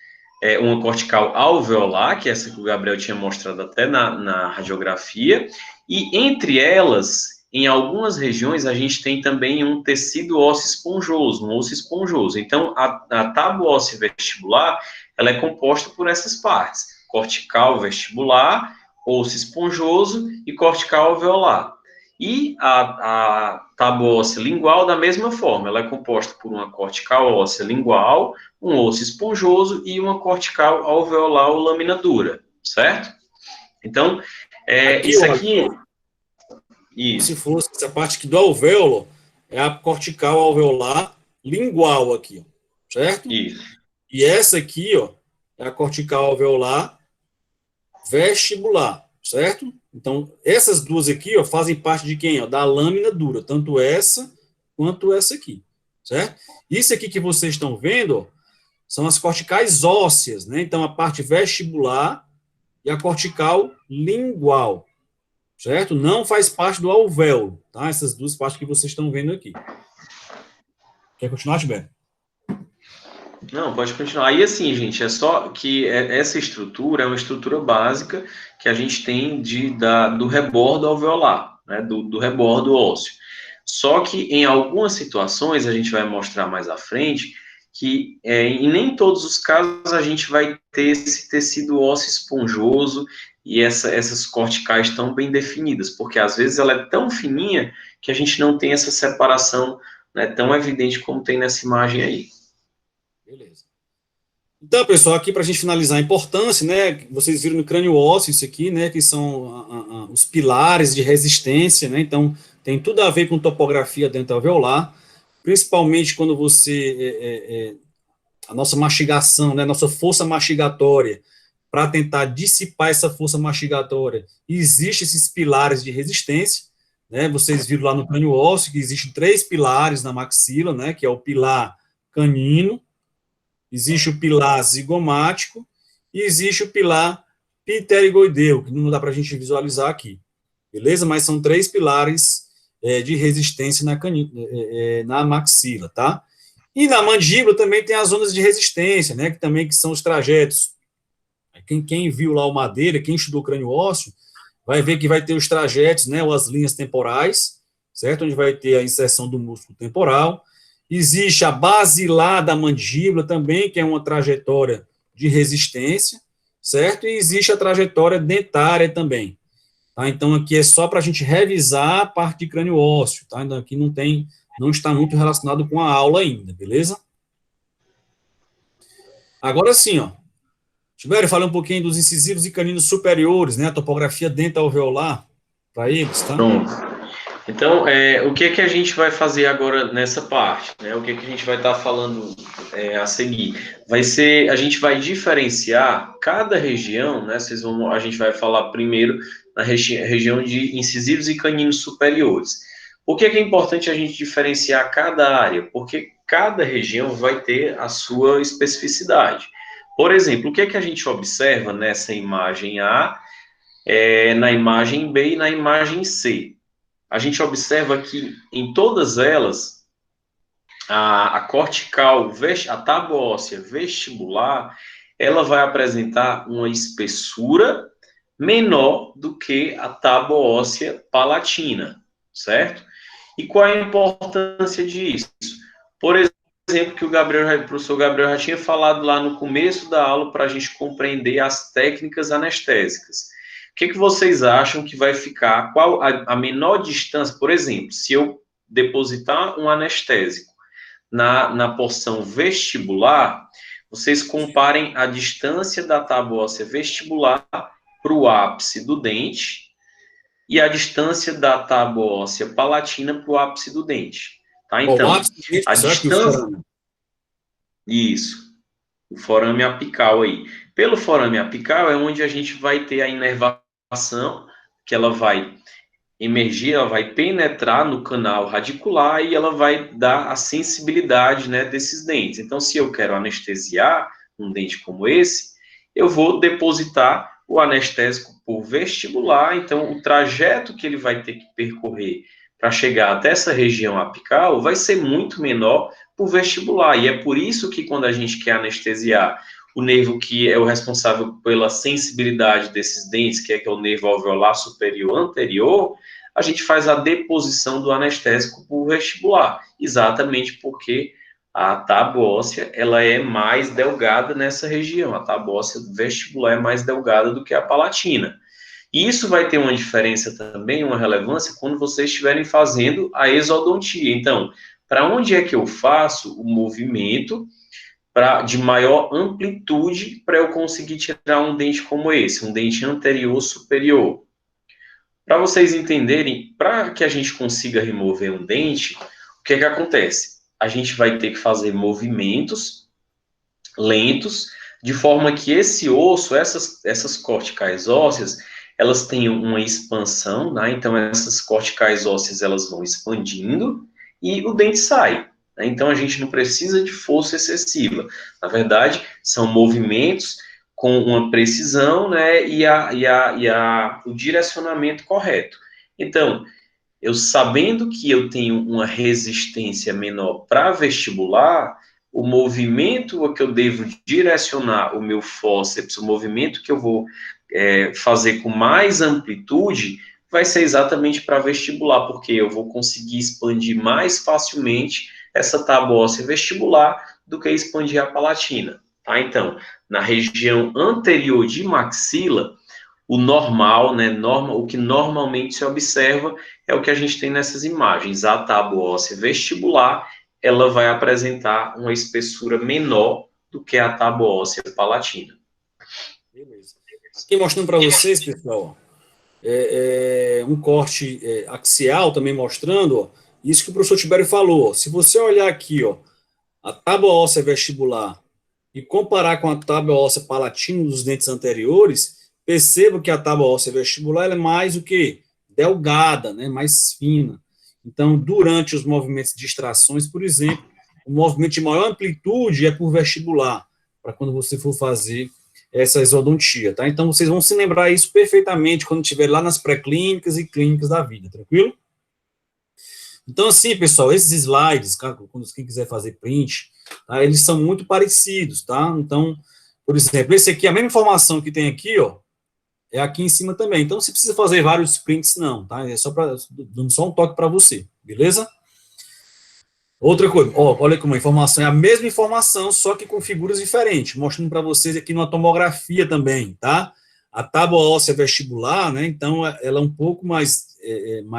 A: uma cortical alveolar, que é essa que o Gabriel tinha mostrado até na radiografia, e entre elas, em algumas regiões, a gente tem também um tecido ósseo esponjoso, um osso esponjoso. Então, a tábua óssea vestibular, ela é composta por essas partes, cortical vestibular, osso esponjoso e cortical alveolar. E a tábua óssea lingual, da mesma forma, ela é composta por uma cortical óssea lingual, um osso esponjoso e uma cortical alveolar ou lâmina dura, certo? Então, isso aqui...
B: Isso. Se fosse essa parte aqui do alvéolo, é a cortical alveolar lingual aqui, certo?
A: Isso.
B: E essa aqui, ó, é a cortical alveolar vestibular, certo? Então, essas duas aqui, ó, fazem parte de quem? Ó, da lâmina dura, tanto essa quanto essa aqui, certo? Isso aqui que vocês estão vendo, ó, são as corticais ósseas, né? Então, a parte vestibular e a cortical lingual, certo? Não faz parte do alvéolo, tá? Essas duas partes que vocês estão vendo aqui. Quer continuar, Tibério?
A: Não, pode continuar. E assim, gente, é só que essa estrutura é uma estrutura básica que a gente tem do rebordo alveolar, né, do rebordo ósseo. Só que em algumas situações, a gente vai mostrar mais à frente, que em nem todos os casos a gente vai ter esse tecido ósseo esponjoso e essas corticais tão bem definidas, porque às vezes ela é tão fininha que a gente não tem essa separação, né, tão evidente como tem nessa imagem aí.
B: Beleza. Então, pessoal, aqui para a gente finalizar a importância, né, vocês viram no crânio ósseo isso aqui, né, que são os pilares de resistência, né, então tem tudo a ver com topografia dental-alveolar, principalmente quando a nossa mastigação, né, nossa força mastigatória, para tentar dissipar essa força mastigatória, existem esses pilares de resistência, né, vocês viram lá no crânio ósseo que existem 3 pilares na maxila, né, que é o pilar canino, existe o pilar zigomático e existe o pilar pterigoideu, que não dá para a gente visualizar aqui, beleza? Mas são 3 pilares de resistência na maxila, tá? E na mandíbula também tem as zonas de resistência, né? Que são os trajetos. Quem viu lá o Madeira, quem estudou crânio ósseo, vai ver que vai ter os trajetos, né? Ou as linhas temporais, certo? Onde vai ter a inserção do músculo temporal. Existe a basilar da mandíbula também, que é uma trajetória de resistência, certo? E existe a trajetória dentária também. Tá? Então, aqui é só para a gente revisar a parte de crânio ósseo, tá? Então, aqui não está muito relacionado com a aula ainda, beleza? Agora sim, ó. Tibério, fala um pouquinho dos incisivos e caninos superiores, né? A topografia dental-alveolar para eles, tá?
A: Pronto. Então, o que é que a gente vai fazer agora nessa parte, né? O que é que a gente vai estar falando a seguir? A gente vai diferenciar cada região, né? A gente vai falar primeiro na região de incisivos e caninos superiores. Por que é importante a gente diferenciar cada área? Porque cada região vai ter a sua especificidade. Por exemplo, o que é que a gente observa nessa imagem A, na imagem B e na imagem C? A gente observa que em todas elas, a cortical, a tábua óssea vestibular, ela vai apresentar uma espessura menor do que a tábua óssea palatina, certo? E qual é a importância disso? Por exemplo, que o professor Gabriel já tinha falado lá no começo da aula para a gente compreender as técnicas anestésicas. O que vocês acham que vai ficar? Qual a menor distância? Por exemplo, se eu depositar um anestésico na porção vestibular, vocês comparem a distância da tábua óssea vestibular para o ápice do dente e a distância da tábua óssea palatina para o ápice do dente. Tá? Então, a distância... Isso, o forame apical aí. Pelo forame apical é onde a gente vai ter a inervação, que ela vai emergir, ela vai penetrar no canal radicular e ela vai dar a sensibilidade, né, desses dentes. Então, se eu quero anestesiar um dente como esse, eu vou depositar o anestésico por vestibular, então o trajeto que ele vai ter que percorrer para chegar até essa região apical vai ser muito menor por vestibular, e é por isso que quando a gente quer anestesiar o nervo que é o responsável pela sensibilidade desses dentes, que é o nervo alveolar superior anterior, a gente faz a deposição do anestésico por vestibular, exatamente porque a tábua óssea ela é mais delgada nessa região, a tábua óssea vestibular é mais delgada do que a palatina. E isso vai ter uma diferença também, uma relevância, quando vocês estiverem fazendo a exodontia. Então, para onde é que eu faço o movimento de maior amplitude para eu conseguir tirar um dente como esse, um dente anterior superior? Para vocês entenderem, para que a gente consiga remover um dente, o que é que acontece? A gente vai ter que fazer movimentos lentos, de forma que esse osso, essas corticais ósseas, elas têm uma expansão, né? Então essas corticais ósseas elas vão expandindo e o dente sai. Né? Então a gente não precisa de força excessiva. Na verdade, são movimentos com uma precisão, né? E o direcionamento correto. Então, eu sabendo que eu tenho uma resistência menor para vestibular, o movimento que eu devo direcionar o meu fórceps, o movimento que eu vou fazer com mais amplitude, vai ser exatamente para vestibular, porque eu vou conseguir expandir mais facilmente essa tábua óssea vestibular do que expandir a palatina. Tá? Então, na região anterior de maxila, o normal, né, o que normalmente se observa é o que a gente tem nessas imagens. A tábua óssea vestibular, ela vai apresentar uma espessura menor do que a tábua óssea palatina.
B: Beleza. Aqui mostrando para vocês, pessoal, um corte axial também mostrando, ó, isso que o professor Tibério falou. Ó, se você olhar aqui, ó, a tábua óssea vestibular e comparar com a tábua óssea palatina dos dentes anteriores, perceba que a tábua óssea vestibular ela é mais o que? Delgada, né? Mais fina. Então, durante os movimentos de extrações, por exemplo, o movimento de maior amplitude é por vestibular, para quando você for fazer essa exodontia, tá? Então, vocês vão se lembrar isso perfeitamente quando estiver lá nas pré-clínicas e clínicas da vida, tranquilo? Então, assim, pessoal, esses slides, quando quem quiser fazer print, tá, eles são muito parecidos, tá? Então, por exemplo, esse aqui, a mesma informação que tem aqui, ó, é aqui em cima também. Então, você precisa fazer vários prints, não, tá? É só dando só um toque para você, beleza? Outra coisa, ó, olha como a informação é a mesma informação, só que com figuras diferentes, mostrando para vocês aqui numa tomografia também, tá? A tábua óssea vestibular, né, então, ela é um pouco mais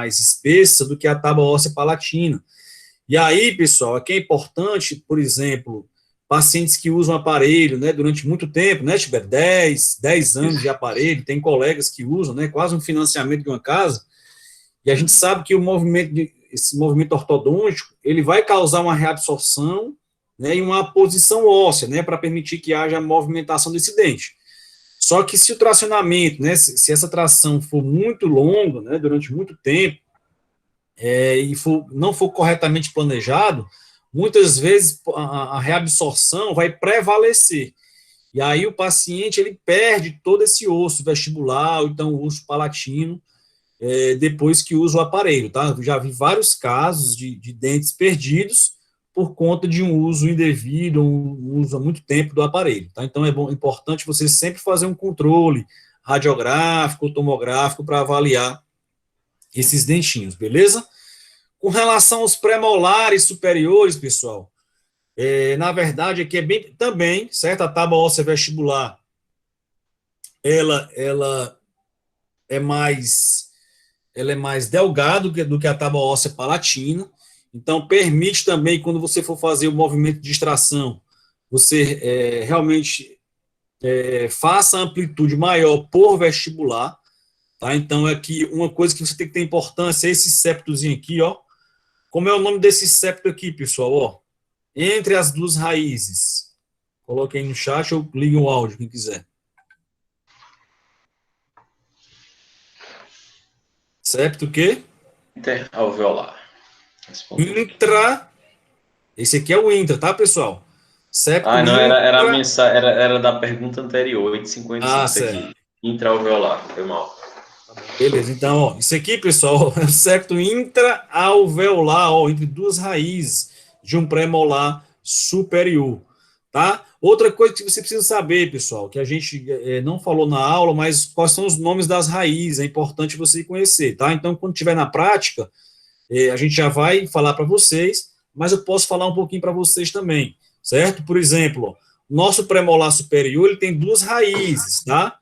B: espessa do que a tábua óssea palatina. E aí, pessoal, aqui é importante, por exemplo, pacientes que usam aparelho, né, durante muito tempo, né, tiver 10 anos de aparelho, tem colegas que usam, né, quase um financiamento de uma casa, e a gente sabe que esse movimento ortodôntico, ele vai causar uma reabsorção, né, e uma posição óssea, né, para permitir que haja movimentação desse dente. Só que se o tracionamento, né, se essa tração for muito longa, né, durante muito tempo, e não for corretamente planejado, muitas vezes a reabsorção vai prevalecer. E aí o paciente, ele perde todo esse osso vestibular, ou então o osso palatino, depois que usa o aparelho, tá? Eu já vi vários casos de dentes perdidos por conta de um uso indevido, um uso há muito tempo do aparelho, tá? Então, importante você sempre fazer um controle radiográfico, tomográfico, para avaliar esses dentinhos, beleza? Com relação aos pré-molares superiores, pessoal, na verdade, aqui é bem também, certo? A tábua óssea vestibular, ela é mais delgada do que a tábua óssea palatina, então permite também, quando você for fazer o movimento de extração, você realmente faça a amplitude maior por vestibular, tá? Então, aqui, uma coisa que você tem que ter importância é esse septozinho aqui, ó. Como é o nome desse septo aqui, pessoal, ó? Entre as duas raízes. Coloque aí no chat ou ligue o áudio, quem quiser. Septo o quê?
A: Interalveolar.
B: Esse aqui é o intra, tá, pessoal? Septo
A: Não, era a
B: intra...
A: mensagem, era da pergunta anterior, 855, isso
B: certo.
A: aqui. Intraalveolar, foi mal.
B: Beleza, então, ó, isso aqui, pessoal, é o septo intraalveolar, ó, entre duas raízes de um pré-molar superior, tá? Outra coisa que você precisa saber, pessoal, que a gente não falou na aula, mas quais são os nomes das raízes, é importante você conhecer, tá? Então, quando estiver na prática, a gente já vai falar para vocês, mas eu posso falar um pouquinho para vocês também, certo? Por exemplo, ó, nosso pré-molar superior, ele tem duas raízes, tá?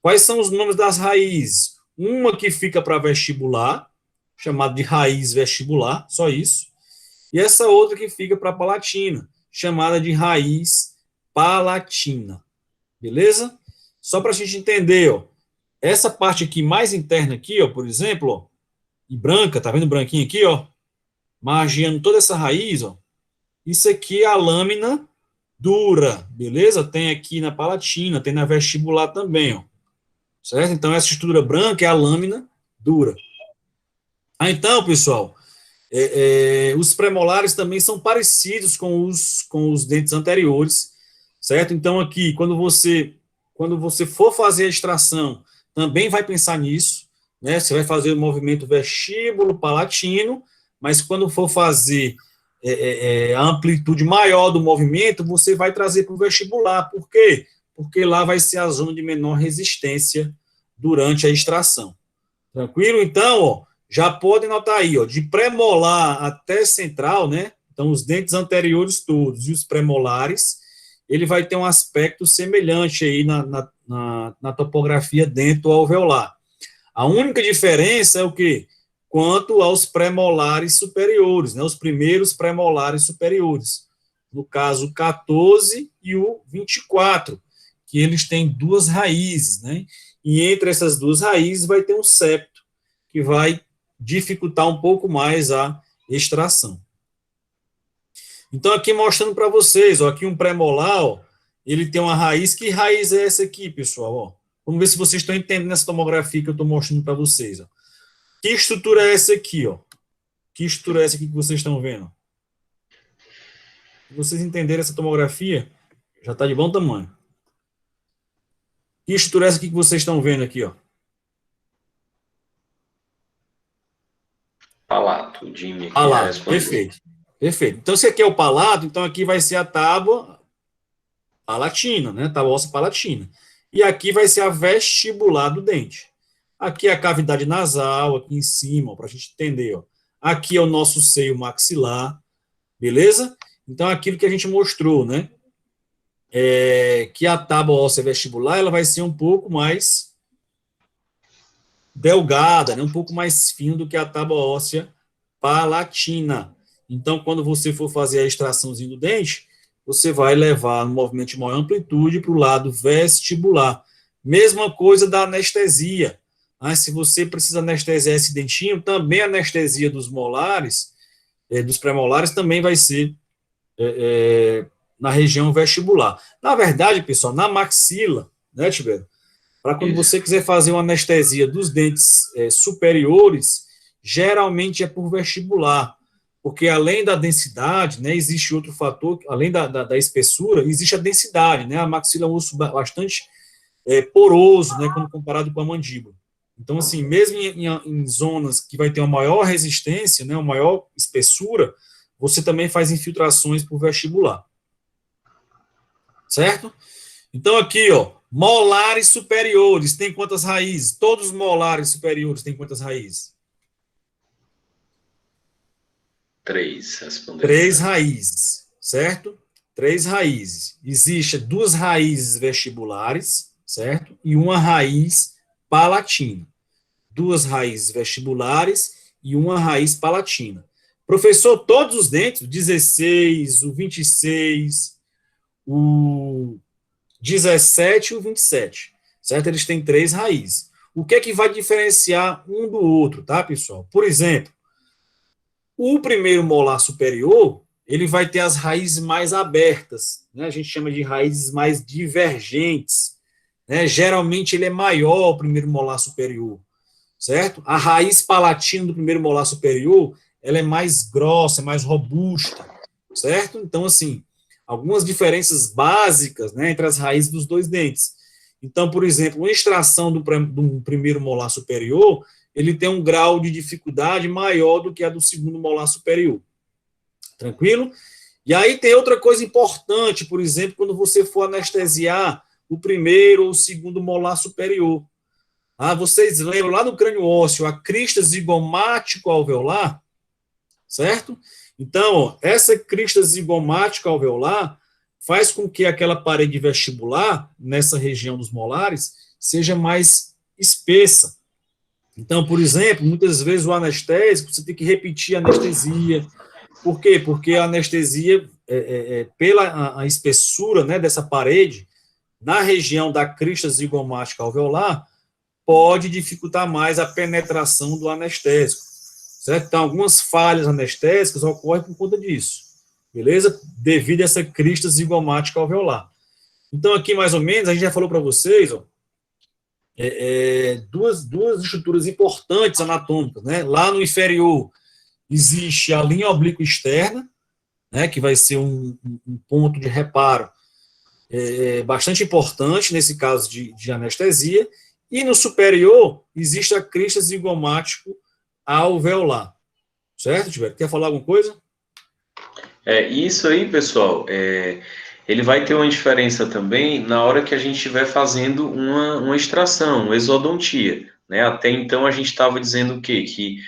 B: Quais são os nomes das raízes? Uma que fica para vestibular, chamada de raiz vestibular, só isso. E essa outra que fica para palatina, chamada de raiz palatina. Beleza? Só para a gente entender, ó, essa parte aqui mais interna aqui, ó, por exemplo, ó, e branca, tá vendo branquinho aqui, ó? Margeando toda essa raiz, ó. Isso aqui é a lâmina dura, beleza? Tem aqui na palatina, tem na vestibular também, ó. Certo? Então, essa estrutura branca é a lâmina dura. Então, pessoal, os premolares também são parecidos com os dentes anteriores, certo? Então, aqui, quando você for fazer a extração, também vai pensar nisso, né? Você vai fazer o movimento vestíbulo palatino, mas quando for fazer a amplitude maior do movimento, você vai trazer para o vestibular. Por quê? Porque lá vai ser a zona de menor resistência durante a extração. Tranquilo? Então, ó, já podem notar aí, ó, de pré-molar até central, né? Então, os dentes anteriores todos e os pré-molares, ele vai ter um aspecto semelhante aí na topografia dento-alveolar. A única diferença é o quê? Quanto aos pré-molares superiores, né? Os primeiros pré-molares superiores. No caso, o 14 e o 24, que eles têm duas raízes, né? E entre essas duas raízes vai ter um septo, que vai dificultar um pouco mais a extração. Então, aqui mostrando para vocês, ó, aqui um pré-molar, ó, ele tem uma raiz. Que raiz é essa aqui, pessoal? Ó? Vamos ver se vocês estão entendendo essa tomografia que eu estou mostrando para vocês. Ó. Que estrutura é essa aqui? Ó? Que estrutura é essa aqui que vocês estão vendo? Se vocês entenderem essa tomografia, já está de bom tamanho. Que estrutura é essa aqui que vocês estão vendo aqui, ó?
A: Palato, o Jimmy aqui já
B: Palato,
A: respondeu.
B: perfeito. Perfeito. Então, se aqui é o palato, então aqui vai ser a tábua palatina, né? Tábua óssea palatina. E aqui vai ser a vestibular do dente. Aqui é a cavidade nasal, aqui em cima, para a gente entender, ó. Aqui é o nosso seio maxilar, beleza? Então, aquilo que a gente mostrou, né? Que a tábua óssea vestibular, ela vai ser um pouco mais delgada, né? Um pouco mais fina do que a tábua óssea palatina. Então, quando você for fazer a extraçãozinha do dente, você vai levar um movimento de maior amplitude para o lado vestibular. Mesma coisa da anestesia. Se você precisa anestesiar esse dentinho, também a anestesia dos molares, dos premolares, também vai ser na região vestibular. Na verdade, pessoal, na maxila, né, Tibério? Para quando você quiser fazer uma anestesia dos dentes superiores, geralmente é por vestibular, porque além da densidade, né, existe outro fator, além da espessura, existe a densidade, né? A maxila é um osso bastante poroso, né, quando comparado com a mandíbula. Então, assim, mesmo em zonas que vai ter uma maior resistência, né, uma maior espessura, você também faz infiltrações por vestibular. Certo? Então, aqui, ó, molares superiores, tem quantas raízes? Todos os molares superiores têm quantas raízes?
A: 3, respondeu.
B: 3 raízes, certo? 3 raízes. Existem 2 raízes vestibulares, certo? E uma raiz palatina. 2 raízes vestibulares e uma raiz palatina. Professor, todos os dentes, o 16, o 26, o 17 e o 27, certo? Eles têm 3 raízes. O que é que vai diferenciar um do outro, tá, pessoal? Por exemplo, o primeiro molar superior, ele vai ter as raízes mais abertas, né? A gente chama de raízes mais divergentes, né? Geralmente ele é maior, o primeiro molar superior, certo? A raiz palatina do primeiro molar superior, ela é mais grossa, mais robusta, certo? Então, assim, algumas diferenças básicas, né, entre as raízes dos dois dentes. Então, por exemplo, uma extração do primeiro molar superior, ele tem um grau de dificuldade maior do que a do segundo molar superior. Tranquilo? E aí tem outra coisa importante, por exemplo, quando você for anestesiar o primeiro ou o segundo molar superior. Vocês lembram lá no crânio ósseo a crista zigomático-alveolar? Certo? Então, ó, essa crista zigomático-alveolar faz com que aquela parede vestibular, nessa região dos molares, seja mais espessa. Então, por exemplo, muitas vezes o anestésico, você tem que repetir a anestesia. Por quê? Porque a anestesia, pela a espessura, né, dessa parede, na região da crista zigomático-alveolar, pode dificultar mais a penetração do anestésico, certo? Então, algumas falhas anestésicas ocorrem por conta disso, beleza? Devido a essa crista zigomática alveolar. Então, aqui, mais ou menos, a gente já falou para vocês, ó, duas estruturas importantes anatômicas, né? Lá no inferior, existe a linha oblíqua externa, né, que vai ser um ponto de reparo bastante importante, nesse caso de anestesia, e no superior, existe a crista zigomático alveolar. Certo, Tiver? Quer falar alguma coisa?
A: Isso aí, pessoal, ele vai ter uma diferença também na hora que a gente estiver fazendo uma extração, uma exodontia, né? Até então a gente estava dizendo o quê? Que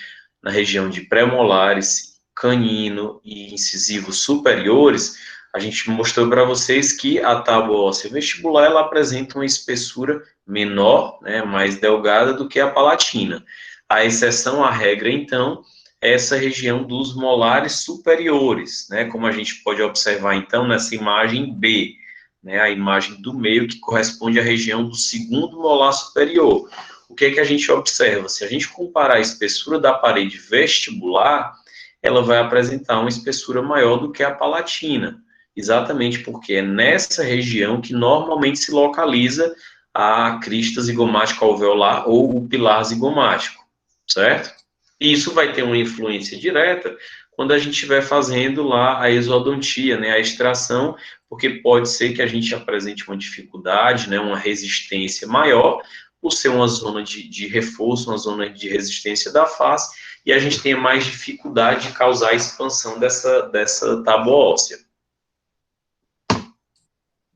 A: na região de pré-molares, canino e incisivos superiores, a gente mostrou para vocês que a tábua óssea vestibular, ela apresenta uma espessura menor, né, mais delgada do que a palatina. A exceção à regra, então, é essa região dos molares superiores, né, como a gente pode observar, então, nessa imagem B, né, a imagem do meio que corresponde à região do segundo molar superior. O que é que a gente observa? Se a gente comparar a espessura da parede vestibular, ela vai apresentar uma espessura maior do que a palatina, exatamente porque é nessa região que normalmente se localiza a crista zigomática alveolar ou o pilar zigomático, certo? E isso vai ter uma influência direta quando a gente estiver fazendo lá a exodontia, né, a extração, porque pode ser que a gente apresente uma dificuldade, né, uma resistência maior, por ser uma zona de reforço, uma zona de resistência da face, e a gente tenha mais dificuldade de causar a expansão dessa tábua óssea.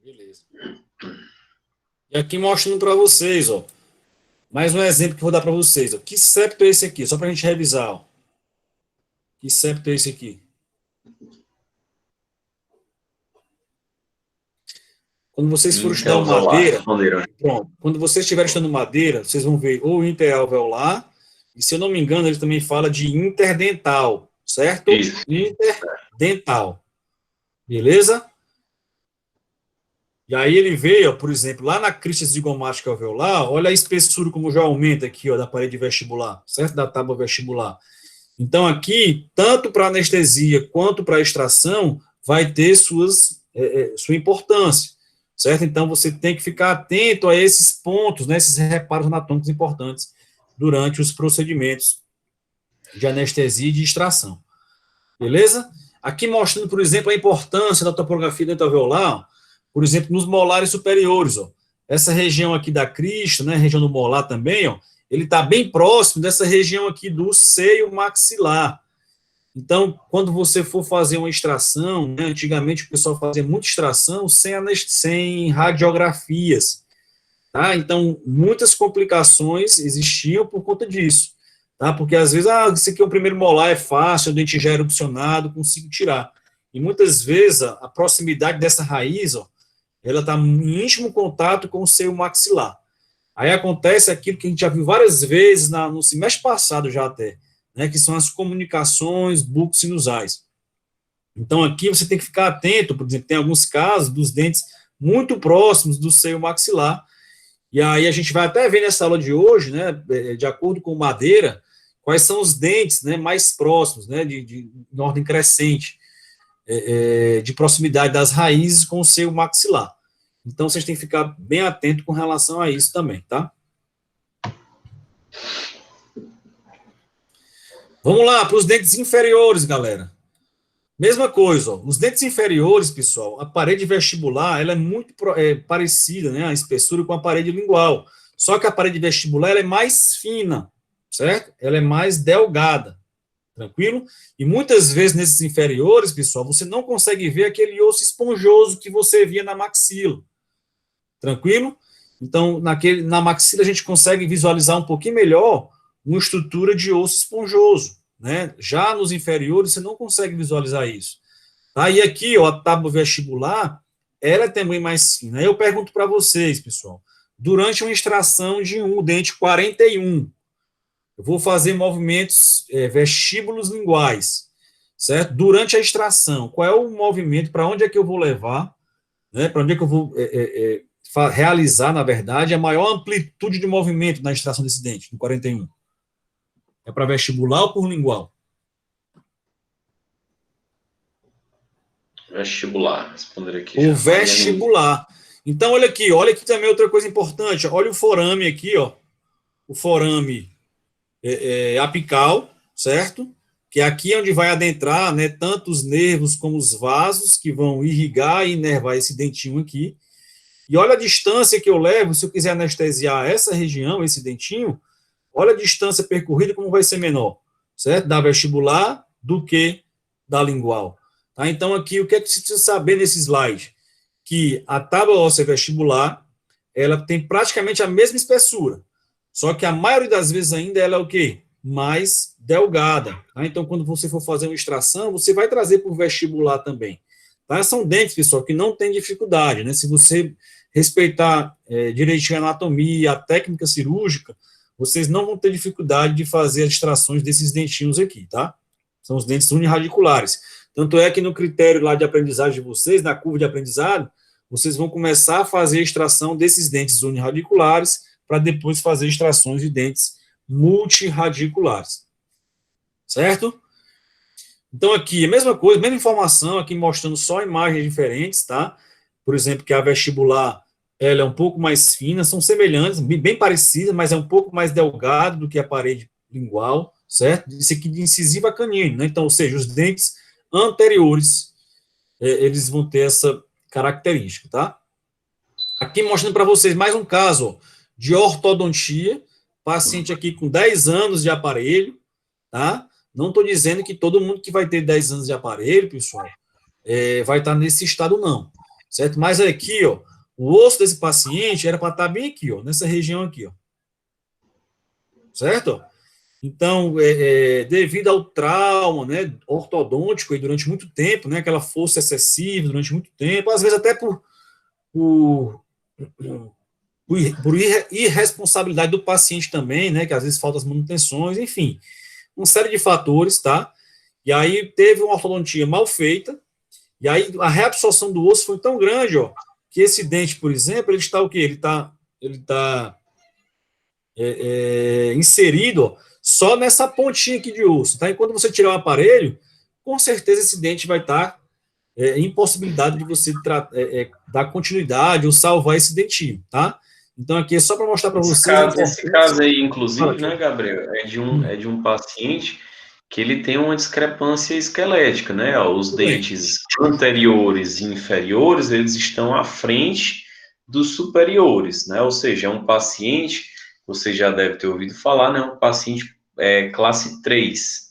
B: Beleza. E aqui mostrando para vocês, ó, mais um exemplo que eu vou dar para vocês. Ó. Que septo é esse aqui? Só para a gente revisar. Ó. Que septo é esse aqui? Quando vocês forem estudar madeira, pronto, quando vocês estiverem estudando madeira, vocês vão ver o interalveolar, e se eu não me engano, ele também fala de interdental, certo? Isso. Interdental. Beleza? E aí ele veio, ó, por exemplo, lá na crista zigomática alveolar, olha a espessura como já aumenta aqui, ó, da parede vestibular, certo? Da tábua vestibular. Então aqui, tanto para anestesia quanto para extração, vai ter sua importância. Certo? Então, você tem que ficar atento a esses pontos, né, esses reparos anatômicos importantes durante os procedimentos de anestesia e de extração. Beleza? Aqui mostrando, por exemplo, a importância da topografia dentalveolar, por exemplo, nos molares superiores. Ó. Essa região aqui da crista, né, região do molar também, ó, ele está bem próximo dessa região aqui do seio maxilar. Então, quando você for fazer uma extração, né, antigamente o pessoal fazia muita extração sem radiografias, tá? Então, muitas complicações existiam por conta disso, tá? Porque às vezes, isso aqui é o primeiro molar, é fácil, o dente já é erupcionado, consigo tirar. E muitas vezes a proximidade dessa raiz, ó, ela está em íntimo contato com o seio maxilar. Aí acontece aquilo que a gente já viu várias vezes no semestre passado já até, né, que são as comunicações bucosinusais. Então, aqui você tem que ficar atento, por exemplo, tem alguns casos dos dentes muito próximos do seio maxilar, e aí a gente vai até ver nessa aula de hoje, né, de acordo com madeira, quais são os dentes, né, mais próximos, né, de ordem crescente, de proximidade das raízes com o seio maxilar. Então, vocês têm que ficar bem atento com relação a isso também, tá? Vamos lá, para os dentes inferiores, galera. Mesma coisa, ó. Os dentes inferiores, pessoal, a parede vestibular, ela é muito parecida, né, a espessura com a parede lingual. Só que a parede vestibular, ela é mais fina, certo? Ela é mais delgada, tranquilo? E muitas vezes, nesses inferiores, pessoal, você não consegue ver aquele osso esponjoso que você via na maxila, tranquilo? Então, na maxila, a gente consegue visualizar um pouquinho melhor uma estrutura de osso esponjoso, né? Já nos inferiores, você não consegue visualizar isso. Tá? E aqui, ó, a tábua vestibular, ela é também mais fina. Aí eu pergunto para vocês, pessoal, durante uma extração de um dente 41, eu vou fazer movimentos vestíbulos linguais, certo? Durante a extração, qual é o movimento, para onde é que eu vou levar, né? Para onde é que eu vou realizar, na verdade, a maior amplitude de movimento na extração desse dente, no 41? É para vestibular ou por lingual?
A: Vestibular, responder aqui.
B: O vestibular. Então, olha aqui também outra coisa importante. Olha o forame aqui, ó. O forame apical, certo? Que é aqui onde vai adentrar, né, tanto os nervos como os vasos que vão irrigar e inervar esse dentinho aqui. E olha a distância que eu levo, se eu quiser anestesiar essa região, esse dentinho, olha a distância percorrida, como vai ser menor, certo? Da vestibular do que da lingual. Tá? Então, aqui, o que é que você precisa saber nesse slide? Que a tábua óssea vestibular, ela tem praticamente a mesma espessura, só que a maioria das vezes ainda ela é o quê? Mais delgada. Tá? Então, quando você for fazer uma extração, você vai trazer para o vestibular também. Tá? São dentes, pessoal, que não tem dificuldade, né? Se você respeitar direitinho a anatomia, a técnica cirúrgica, vocês não vão ter dificuldade de fazer as extrações desses dentinhos aqui, tá? São os dentes unirradiculares. Tanto é que no critério lá de aprendizagem de vocês, na curva de aprendizado, vocês vão começar a fazer a extração desses dentes unirradiculares para depois fazer extrações de dentes multirradiculares. Certo? Então aqui, a mesma coisa, mesma informação, aqui mostrando só imagens diferentes, tá? Por exemplo, que a vestibular, ela é um pouco mais fina, são semelhantes, bem parecidas, mas é um pouco mais delgado do que a parede lingual, certo? Isso aqui de incisiva canino, né? Então, ou seja, os dentes anteriores, eles vão ter essa característica, tá? Aqui mostrando para vocês mais um caso, ó, de ortodontia, paciente aqui com 10 anos de aparelho, tá? Não estou dizendo que todo mundo que vai ter 10 anos de aparelho, pessoal, vai estar nesse estado, não, certo? Mas aqui, ó, o osso desse paciente era para estar bem aqui, ó, nessa região aqui, ó, certo? Então, devido ao trauma, né, ortodôntico e durante muito tempo, né, aquela força excessiva durante muito tempo, às vezes até por irresponsabilidade do paciente também, né, que às vezes falta as manutenções, enfim, uma série de fatores, tá? E aí teve uma ortodontia mal feita, e aí a reabsorção do osso foi tão grande, ó, que esse dente, por exemplo, ele está o quê? Ele tá inserido, ó, só nessa pontinha aqui de osso, tá? E quando você tirar o aparelho, com certeza esse dente vai estar impossibilidade de você dar continuidade ou salvar esse dentinho, tá? Então, aqui é só para mostrar para vocês.
A: Esse caso aí, inclusive, né, Gabriel, é de um paciente que ele tem uma discrepância esquelética, né? Os dentes anteriores e inferiores, eles estão à frente dos superiores, né? Ou seja, é um paciente, você já deve ter ouvido falar, né? Um paciente classe 3,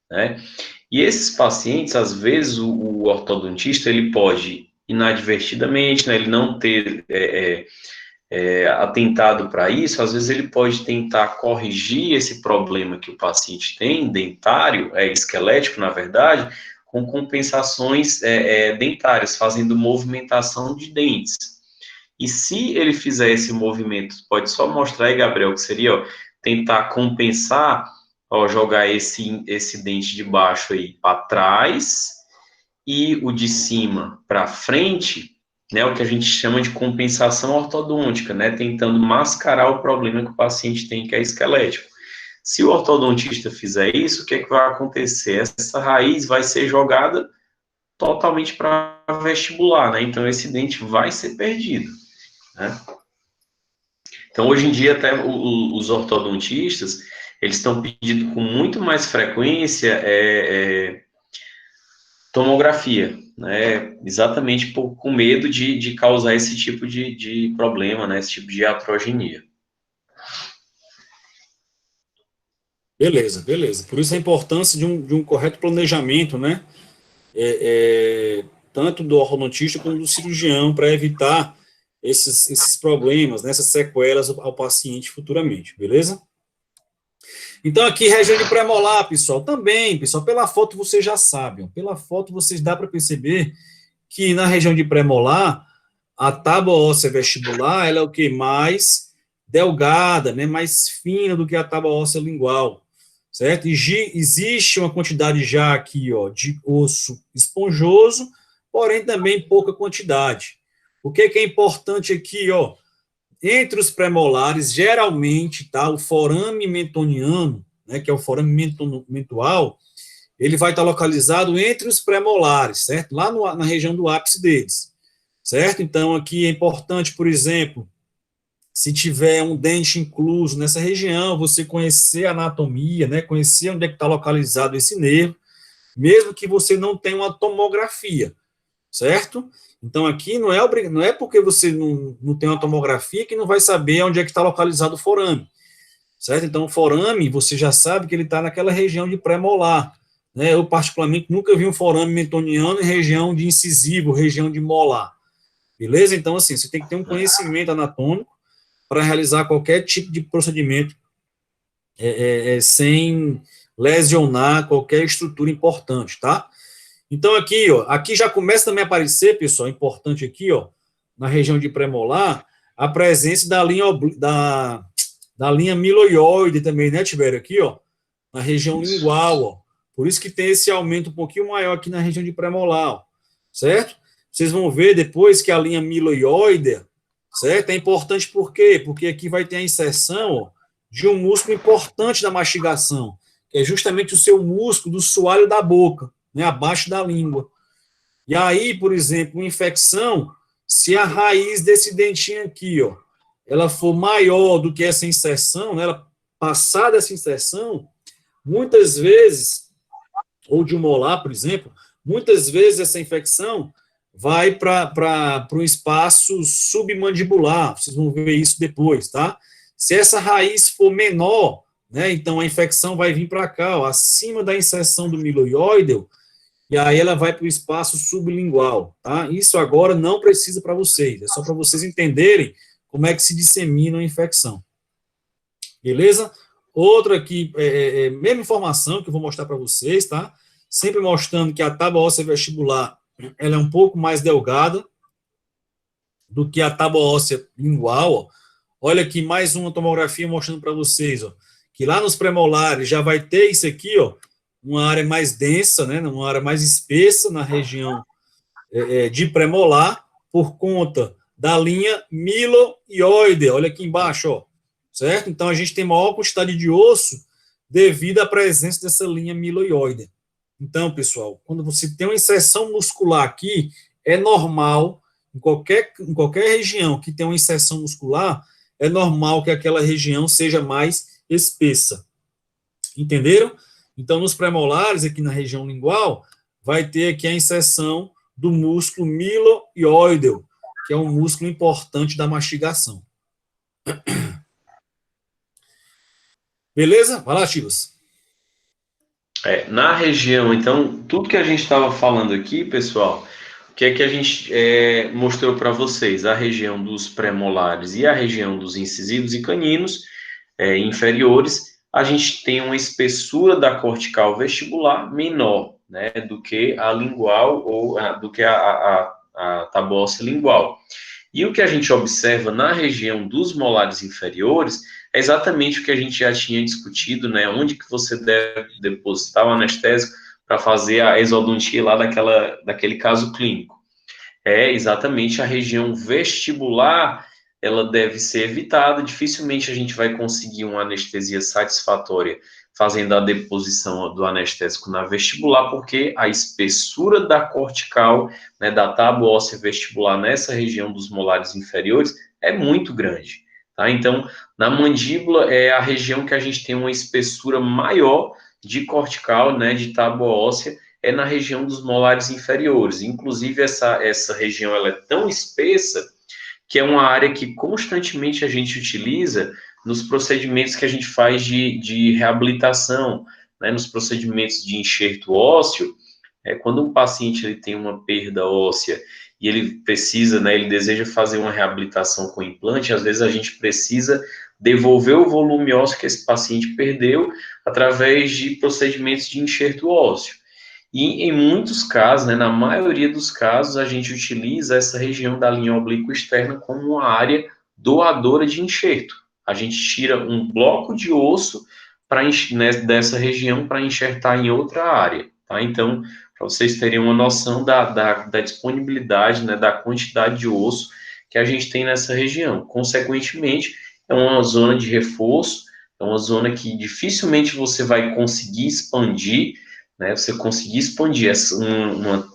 A: né? E esses pacientes, às vezes, o ortodontista, ele pode, inadvertidamente, né, ele não ter atentado para isso, às vezes ele pode tentar corrigir esse problema que o paciente tem, dentário, esquelético, na verdade, com compensações dentárias, fazendo movimentação de dentes. E se ele fizer esse movimento, pode só mostrar aí, Gabriel, que seria, ó, tentar compensar, ó, jogar esse dente de baixo aí para trás e o de cima para frente, né, o que a gente chama de compensação ortodôntica, né, tentando mascarar o problema que o paciente tem, que é esquelético. Se o ortodontista fizer isso, o que é que vai acontecer? Essa raiz vai ser jogada totalmente para vestibular, né, então esse dente vai ser perdido, né? Então, hoje em dia, até os ortodontistas, eles estão pedindo com muito mais frequência tomografia, né? Exatamente com medo de causar esse tipo de problema, né? Esse tipo de iatrogenia.
B: Beleza, beleza. Por isso a importância de um correto planejamento, né? Tanto do ortodontista como do cirurgião, para evitar esses problemas, né, essas sequelas ao paciente futuramente, beleza? Então, aqui, região de premolar, pessoal, também, pessoal, pela foto vocês já sabem, pela foto vocês dá para perceber que na região de premolar, a tábua óssea vestibular, ela é o que? Mais delgada, né, mais fina do que a tábua óssea lingual, certo? E existe uma quantidade já aqui, ó, de osso esponjoso, porém também pouca quantidade. O que é importante aqui, ó? Entre os premolares, geralmente, tá, o forame mentoniano, né, que é o forame mentual, ele vai estar localizado entre os premolares, certo? Lá na região do ápice deles, certo? Então, aqui é importante, por exemplo, se tiver um dente incluso nessa região, você conhecer a anatomia, né, conhecer onde é que está localizado esse nervo, mesmo que você não tenha uma tomografia, certo? Então, aqui não é porque você não tem uma tomografia que não vai saber onde é que está localizado o forame, certo? Então, o forame, você já sabe que ele está naquela região de pré-molar, né? Eu, particularmente, nunca vi um forame mentoniano em região de incisivo, região de molar, beleza? Então, assim, você tem que ter um conhecimento anatômico para realizar qualquer tipo de procedimento sem lesionar qualquer estrutura importante, tá? Então, aqui, ó, aqui já começa também a aparecer, pessoal, importante aqui, ó, na região de premolar, a presença da linha miloioide também, né, Tibério? Aqui, ó, na região lingual, ó. Por isso que tem esse aumento um pouquinho maior aqui na região de premolar, ó, certo? Vocês vão ver depois que a linha miloioide, certo? É importante por quê? Porque aqui vai ter a inserção, ó, de um músculo importante da mastigação, que é justamente o seu músculo do soalho da boca, né, abaixo da língua. E aí, por exemplo, uma infecção, se a raiz desse dentinho aqui, ó, ela for maior do que essa inserção, né, ela passar dessa inserção, muitas vezes, ou de um molar, por exemplo, muitas vezes essa infecção vai para o espaço submandibular, vocês vão ver isso depois, tá? Se essa raiz for menor, né, então a infecção vai vir para cá, ó, acima da inserção do miloioideu, e aí ela vai para o espaço sublingual, tá? Isso agora não precisa para vocês, é só para vocês entenderem como é que se dissemina a infecção. Beleza? Outra aqui, mesma informação que eu vou mostrar para vocês, tá? Sempre mostrando que a tábua óssea vestibular, ela é um pouco mais delgada do que a tábua óssea lingual, ó. Olha aqui mais uma tomografia mostrando para vocês, ó, que lá nos premolares já vai ter isso aqui, ó, uma área mais densa, né, uma área mais espessa na região de premolar, por conta da linha miloioide, olha aqui embaixo, ó, certo? Então, a gente tem maior quantidade de osso devido à presença dessa linha miloioide. Então, pessoal, quando você tem uma inserção muscular aqui, é normal, em qualquer região que tem uma inserção muscular, é normal que aquela região seja mais espessa. Entenderam? Então, nos premolares, aqui na região lingual, vai ter aqui a inserção do músculo miloioideu, que é um músculo importante da mastigação. Beleza? Vai lá, Chivas.
A: Na região, então, tudo que a gente estava falando aqui, pessoal, o que é que a gente mostrou para vocês? A região dos premolares e a região dos incisivos e caninos inferiores, a gente tem uma espessura da cortical vestibular menor, né, do que a lingual ou do que a tábua óssea lingual. E o que a gente observa na região dos molares inferiores é exatamente o que a gente já tinha discutido, né, onde que você deve depositar o anestésico para fazer a exodontia lá daquele caso clínico. É exatamente a região vestibular, ela deve ser evitada, dificilmente a gente vai conseguir uma anestesia satisfatória fazendo a deposição do anestésico na vestibular, porque a espessura da cortical, né, da tábua óssea vestibular nessa região dos molares inferiores é muito grande, tá? Então, na mandíbula é a região que a gente tem uma espessura maior de cortical, né, de tábua óssea, é na região dos molares inferiores. Inclusive, essa região ela é tão espessa que é uma área que constantemente a gente utiliza nos procedimentos que a gente faz de reabilitação, né, nos procedimentos de enxerto ósseo. Quando um paciente ele tem uma perda óssea e ele precisa, né, ele deseja fazer uma reabilitação com implante, às vezes a gente precisa devolver o volume ósseo que esse paciente perdeu através de procedimentos de enxerto ósseo. E em muitos casos, né, na maioria dos casos, a gente utiliza essa região da linha oblíqua externa como uma área doadora de enxerto. A gente tira um bloco de osso dessa região para enxertar em outra área, tá? Então, para vocês terem uma noção da disponibilidade, né, da quantidade de osso que a gente tem nessa região. Consequentemente, é uma zona de reforço, é uma zona que dificilmente você vai conseguir expandir, né, você conseguir expandir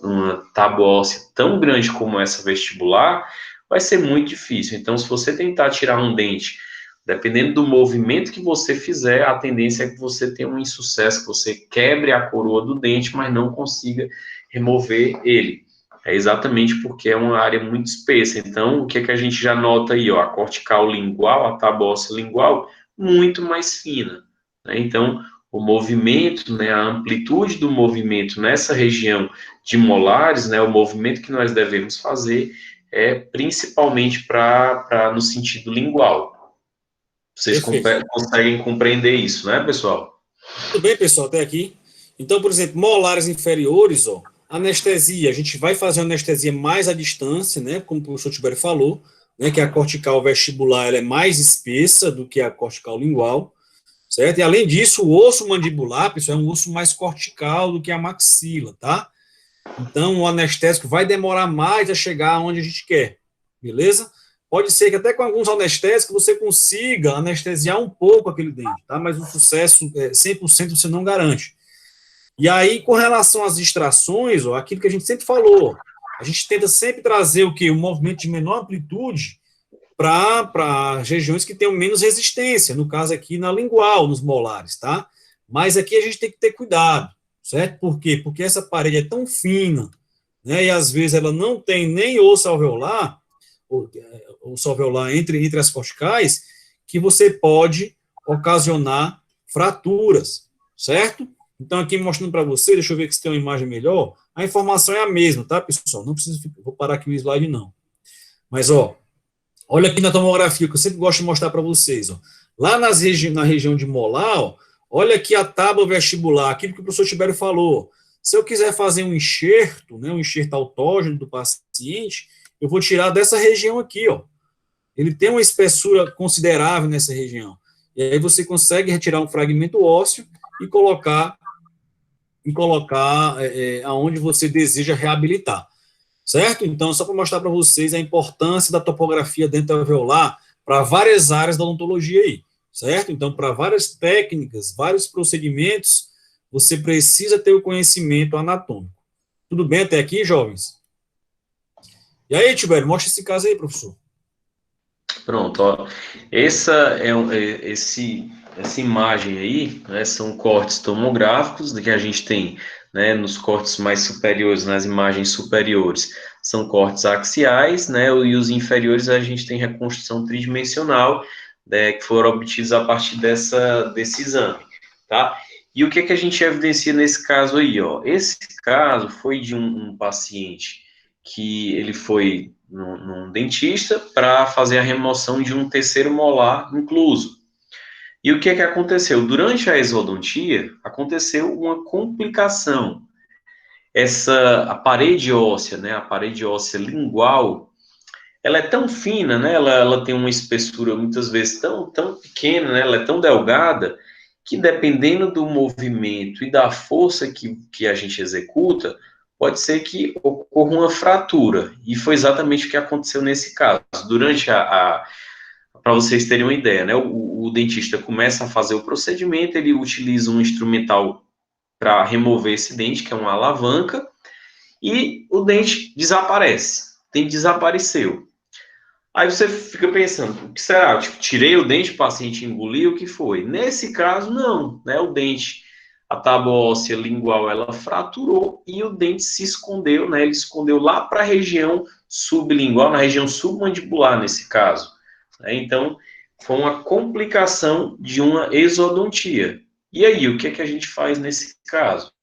A: uma tábua óssea tão grande como essa vestibular, vai ser muito difícil. Então, se você tentar tirar um dente, dependendo do movimento que você fizer, a tendência é que você tenha um insucesso, que você quebre a coroa do dente, mas não consiga remover ele. É exatamente porque é uma área muito espessa. Então, o que é que a gente já nota aí? Ó, a cortical lingual, a tábua óssea lingual, muito mais fina, né? Então, o movimento, né, a amplitude do movimento nessa região de molares, né, o movimento que nós devemos fazer é principalmente no sentido lingual. Vocês conseguem compreender isso, né, pessoal?
B: Tudo bem, pessoal, até aqui. Então, por exemplo, molares inferiores, ó, anestesia, a gente vai fazer uma anestesia mais à distância, né, como o professor Tibério falou, né, que a cortical vestibular ela é mais espessa do que a cortical lingual, certo? E além disso, o osso mandibular, pessoal, é um osso mais cortical do que a maxila, tá? Então, o anestésico vai demorar mais a chegar onde a gente quer, beleza? Pode ser que até com alguns anestésicos você consiga anestesiar um pouco aquele dente, tá? Mas o sucesso 100% você não garante. E aí, com relação às distrações, ó, aquilo que a gente sempre falou, a gente tenta sempre trazer o quê? Um movimento de menor amplitude para regiões que tenham menos resistência, no caso aqui na lingual, nos molares, tá? Mas aqui a gente tem que ter cuidado, certo? Por quê? Porque essa parede é tão fina, né, e às vezes ela não tem nem osso alveolar, osso alveolar entre as corticais, que você pode ocasionar fraturas, certo? Então, aqui mostrando para você, deixa eu ver se tem uma imagem melhor, a informação é a mesma, tá, pessoal? Não precisa, vou parar aqui o slide, não. Mas, ó, olha aqui na tomografia, que eu sempre gosto de mostrar para vocês, ó. Lá na região de molar, ó, olha aqui a tábua vestibular, aquilo que o professor Tibério falou. Se eu quiser fazer um enxerto, né, um enxerto autógeno do paciente, eu vou tirar dessa região aqui, ó. Ele tem uma espessura considerável nessa região. E aí você consegue retirar um fragmento ósseo e colocar aonde você deseja reabilitar. Certo? Então, só para mostrar para vocês a importância da topografia dental-alveolar para várias áreas da odontologia aí, certo? Então, para várias técnicas, vários procedimentos, você precisa ter o conhecimento anatômico. Tudo bem até aqui, jovens? E aí, Tibério, mostra esse caso aí, professor.
A: Pronto, ó. Essa imagem aí, né, são cortes tomográficos que a gente tem, né, nos cortes mais superiores, nas imagens superiores, são cortes axiais, né, e os inferiores a gente tem reconstrução tridimensional, né, que foram obtidos a partir desse exame, tá? E o que é que a gente evidencia nesse caso aí, ó? Esse caso foi de um paciente que ele foi num dentista para fazer a remoção de um terceiro molar incluso. E o que é que aconteceu? Durante a exodontia, aconteceu uma complicação. A parede óssea, né, a parede óssea lingual, ela é tão fina, né, ela tem uma espessura muitas vezes tão pequena, né, ela é tão delgada, que dependendo do movimento e da força que a gente executa, pode ser que ocorra uma fratura. E foi exatamente o que aconteceu nesse caso. Durante para vocês terem uma ideia, né, o dentista começa a fazer o procedimento, ele utiliza um instrumental para remover esse dente, que é uma alavanca, e o dente desaparece. O dente desapareceu. Aí você fica pensando, o que será? Tipo, tirei o dente, o paciente engoliu, o que foi? Nesse caso, não, né? O dente, a tábua óssea lingual, ela fraturou e o dente se escondeu, né? Ele escondeu lá para a região sublingual, na região submandibular, nesse caso. Né? Então, foi uma complicação de uma exodontia. E aí, o que é que a gente faz nesse caso?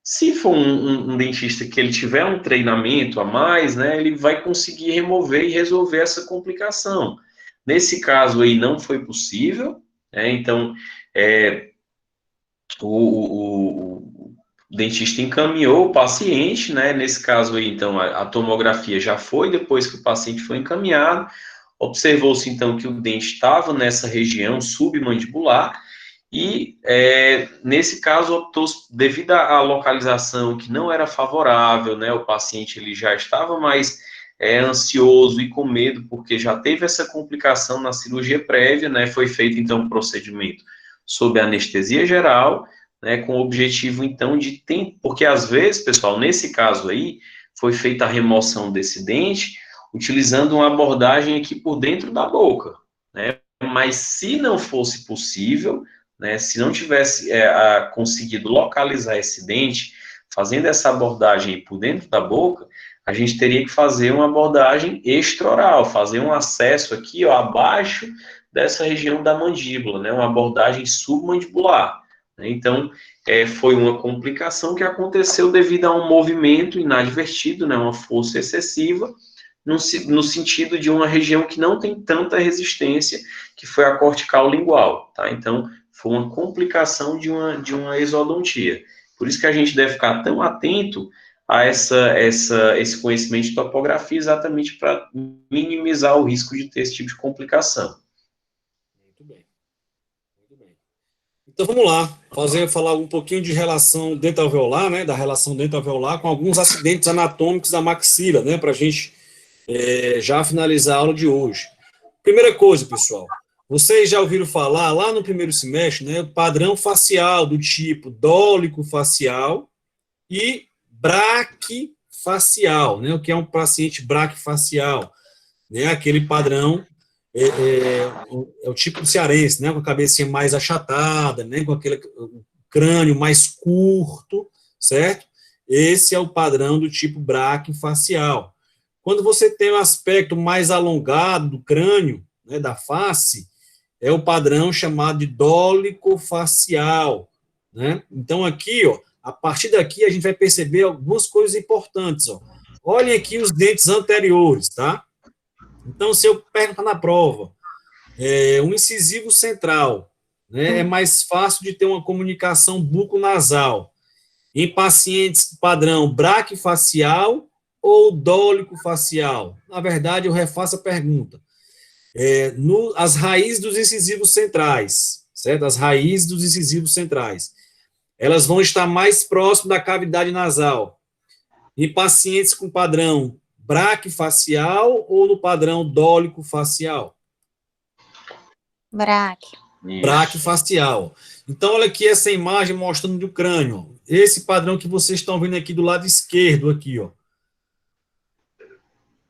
A: Se for um dentista que ele tiver um treinamento a mais, né, ele vai conseguir remover e resolver essa complicação. Nesse caso aí não foi possível, né, então o dentista encaminhou o paciente, né, nesse caso aí então a tomografia já foi depois que o paciente foi encaminhado, observou-se então que o dente estava nessa região submandibular, e nesse caso optou, devido à localização que não era favorável, né, o paciente ele já estava mais ansioso e com medo, porque já teve essa complicação na cirurgia prévia, né, foi feito então um procedimento sob anestesia geral, né, com o objetivo então de porque às vezes, pessoal, nesse caso aí, foi feita a remoção desse dente, utilizando uma abordagem aqui por dentro da boca, né, mas se não fosse possível, né, se não tivesse conseguido localizar esse dente, fazendo essa abordagem por dentro da boca, a gente teria que fazer uma abordagem extraoral, fazer um acesso aqui, ó, abaixo dessa região da mandíbula, né, uma abordagem submandibular. Né? Então, foi uma complicação que aconteceu devido a um movimento inadvertido, né, uma força excessiva, no sentido de uma região que não tem tanta resistência, que foi a cortical lingual, tá? Então, foi uma complicação de uma exodontia. Por isso que a gente deve ficar tão atento a esse conhecimento de topografia, exatamente para minimizar o risco de ter esse tipo de complicação.
B: Muito bem. Muito bem. Então, vamos lá. Falar um pouquinho de relação dental-alveolar, né? Da relação dental-alveolar com alguns acidentes anatômicos da maxila, né? Para a gente já finalizar a aula de hoje. Primeira coisa, pessoal. Vocês já ouviram falar, lá no primeiro semestre, né, padrão facial do tipo dólico facial e braquifacial, né, o que é um paciente braquifacial, né, aquele padrão é o tipo cearense, né, com a cabecinha mais achatada, né, com aquele crânio mais curto, certo? Esse é o padrão do tipo braquifacial. Quando você tem um aspecto mais alongado do crânio, né, da face, é o padrão chamado de dólico-facial, né? Então, aqui, ó, a partir daqui, a gente vai perceber algumas coisas importantes, ó. Olhem aqui os dentes anteriores, tá? Então, se eu perguntar na prova, um incisivo central, né, é mais fácil de ter uma comunicação buco-nasal em pacientes padrão braquifacial ou dólico-facial? Na verdade, eu refaço a pergunta. As raízes dos incisivos centrais, certo? As raízes dos incisivos centrais, elas vão estar mais próximas da cavidade nasal. Em pacientes com padrão braquifacial ou no padrão dólico-facial? Braquifacial. Então, olha aqui essa imagem mostrando do crânio. Esse padrão que vocês estão vendo aqui do lado esquerdo, aqui, ó.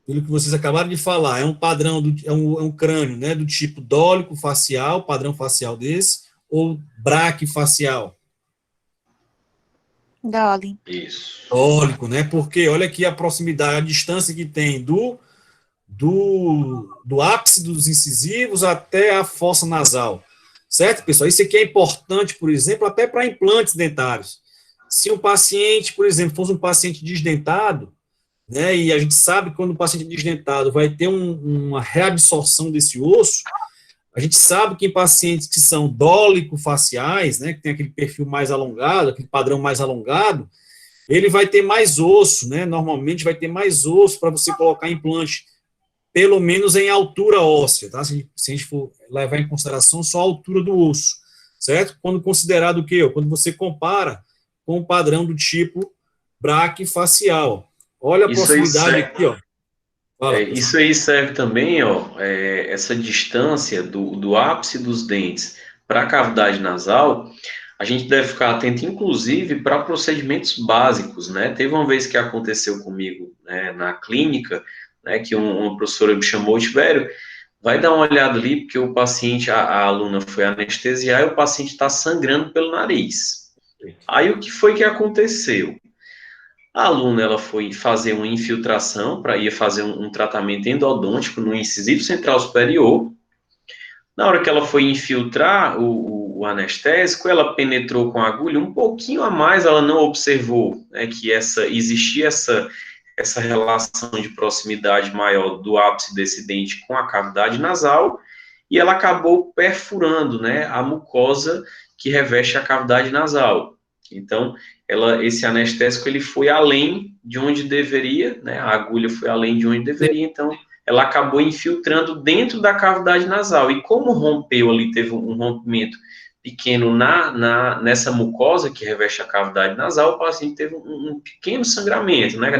B: Pelo que vocês acabaram de falar, é um padrão, é um crânio, né, do tipo dólico-facial, padrão facial desse, ou braquifacial?
D: Dolly.
A: Isso.
B: Dólico, né? Porque olha aqui a proximidade, a distância que tem do ápice dos incisivos até a fossa nasal. Certo, pessoal? Isso aqui é importante, por exemplo, até para implantes dentários. Se um paciente, por exemplo, fosse um paciente desdentado, né, e a gente sabe que quando o paciente é desdentado vai ter uma reabsorção desse osso, a gente sabe que em pacientes que são dólico-faciais, né, que tem aquele perfil mais alongado, aquele padrão mais alongado, ele vai ter mais osso, né, normalmente vai ter mais osso para você colocar implante, pelo menos em altura óssea, tá? Se a gente for levar em consideração só a altura do osso, certo? Quando considerado o quê? Quando você compara com o padrão do tipo braquifacial. Olha a proximidade aqui, ó. Fala,
A: isso aí serve também, ó, essa distância do ápice dos dentes para a cavidade nasal, a gente deve ficar atento, inclusive, para procedimentos básicos, né? Teve uma vez que aconteceu comigo, né, na clínica, né, que uma professora me chamou, Tiverio, vai dar uma olhada ali, porque o paciente, a aluna foi anestesiar e o paciente está sangrando pelo nariz. Aí o que foi que aconteceu? A aluna ela foi fazer uma infiltração para ir fazer um tratamento endodôntico no incisivo central superior. Na hora que ela foi infiltrar o anestésico, ela penetrou com a agulha um pouquinho a mais, ela não observou, né, que existia essa relação de proximidade maior do ápice desse dente com a cavidade nasal, e ela acabou perfurando, né, a mucosa que reveste a cavidade nasal. Então, esse anestésico ele foi além de onde deveria, né, a agulha foi além de onde deveria, então ela acabou infiltrando dentro da cavidade nasal, e como rompeu ali, teve um rompimento pequeno nessa mucosa que reveste a cavidade nasal, o paciente teve um pequeno sangramento, né?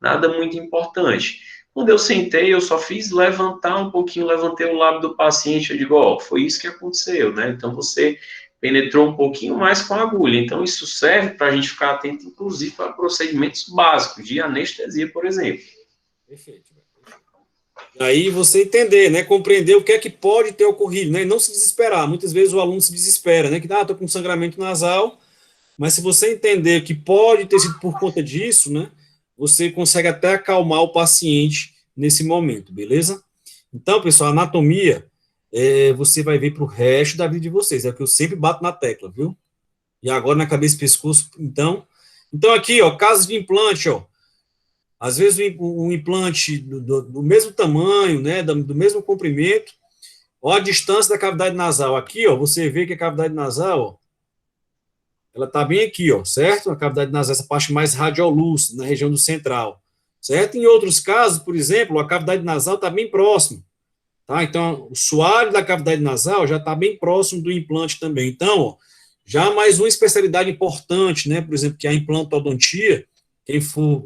A: Nada muito importante. Quando eu sentei, eu só fiz levantar um pouquinho, levantei o lábio do paciente, eu digo, ó, foi isso que aconteceu, né? Então, você penetrou um pouquinho mais com a agulha. Então, isso serve para a gente ficar atento, inclusive, para procedimentos básicos, de anestesia, por exemplo.
B: Perfeito. Aí você entender, né, compreender o que é que pode ter ocorrido, né, e não se desesperar. Muitas vezes o aluno se desespera, né, que tô com sangramento nasal, mas se você entender que pode ter sido por conta disso, né, você consegue até acalmar o paciente nesse momento, beleza? Então, pessoal, anatomia, você vai ver para o resto da vida de vocês, é o que eu sempre bato na tecla, viu? E agora na cabeça e pescoço, então aqui, ó, casos de implante, ó, às vezes um implante do mesmo tamanho, né, do mesmo comprimento, ó, a distância da cavidade nasal. Aqui, ó, você vê que a cavidade nasal, ó, ela está bem aqui, ó, certo? A cavidade nasal, essa parte mais radiolúcida, na região do central, certo? Em outros casos, por exemplo, a cavidade nasal está bem próxima, tá? Então, o soalho da cavidade nasal já está bem próximo do implante também. Então, ó, já mais uma especialidade importante, né, por exemplo, que é a implantodontia, quem for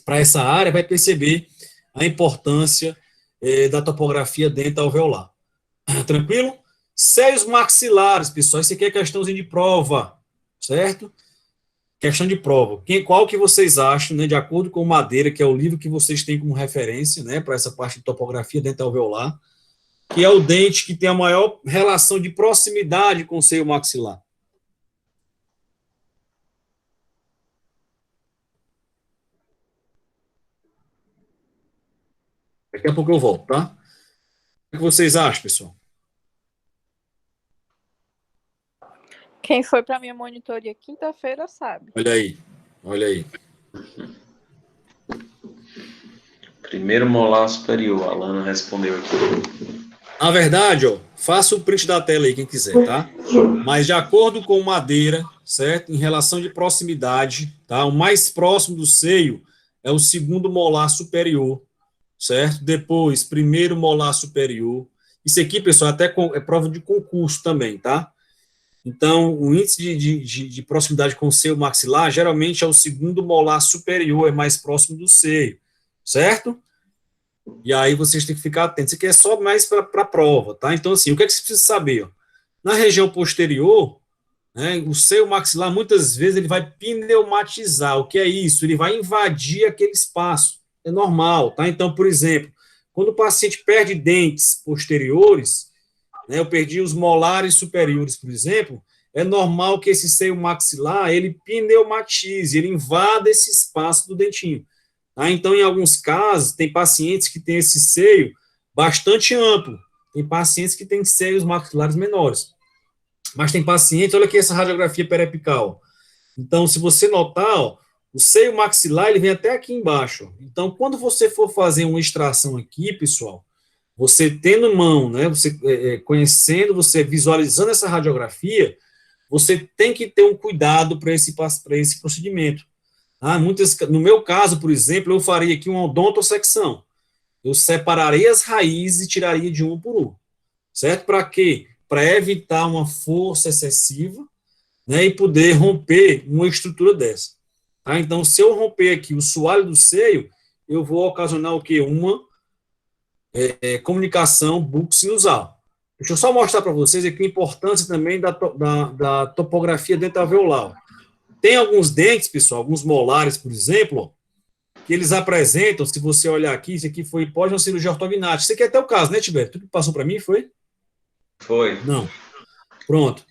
B: para essa área vai perceber a importância da topografia dental-alveolar. Tranquilo? Seios maxilares, pessoal, isso aqui é questãozinha de prova, certo? questão de prova. Qual que vocês acham, né, de acordo com o Madeira, que é o livro que vocês têm como referência, né, para essa parte de topografia dental-alveolar, que é o dente que tem a maior relação de proximidade com o seio maxilar? Daqui a pouco eu volto, tá? O que vocês acham, pessoal?
D: Quem foi para minha monitoria quinta-feira sabe.
B: Olha aí, olha aí.
A: Primeiro molar superior, a Alana respondeu aqui.
B: Na verdade, ó, faça o print da tela aí, quem quiser, tá? Mas de acordo com o Madeira, certo? Em relação de proximidade, tá? O mais próximo do seio é o segundo molar superior, certo? Depois, primeiro molar superior. Isso aqui, pessoal, até é prova de concurso também, tá? Então, o índice de proximidade com o seio maxilar, geralmente é o segundo molar superior, é mais próximo do seio, certo? E aí vocês têm que ficar atentos. Isso aqui é só mais para a prova, tá? Então, assim, o que é que você precisa saber? Ó? Na região posterior, né, o seio maxilar, muitas vezes, ele vai pneumatizar. O que é isso? Ele vai invadir aquele espaço. É normal, tá? Então, por exemplo, quando o paciente perde dentes posteriores, né, eu perdi os molares superiores, por exemplo, é normal que esse seio maxilar, ele pneumatize, ele invada esse espaço do dentinho. Tá? Então, em alguns casos, tem pacientes que têm esse seio bastante amplo, tem pacientes que têm seios maxilares menores. Mas tem pacientes, olha aqui essa radiografia periapical. Então, se você notar, ó, o seio maxilar, ele vem até aqui embaixo. Então, quando você for fazer uma extração aqui, pessoal, você tendo mão, né, você conhecendo, você visualizando essa radiografia, você tem que ter um cuidado para esse procedimento. No meu caso, por exemplo, eu faria aqui uma odontosecção. Eu separaria as raízes e tiraria de um por um. Certo? Para quê? Para evitar uma força excessiva, né, e poder romper uma estrutura dessa. Tá? Então, se eu romper aqui o soalho do seio, eu vou ocasionar o quê? Uma comunicação buco-sinusal. Deixa eu só mostrar para vocês aqui a importância também da topografia dental-alveolar. Tem alguns dentes, pessoal, alguns molares, por exemplo, que eles apresentam, se você olhar aqui, isso aqui foi pós uma cirurgia ortognática. Isso aqui é até o caso, né, Tibete? Tu que passou para mim, foi?
A: Foi.
B: Não. Pronto.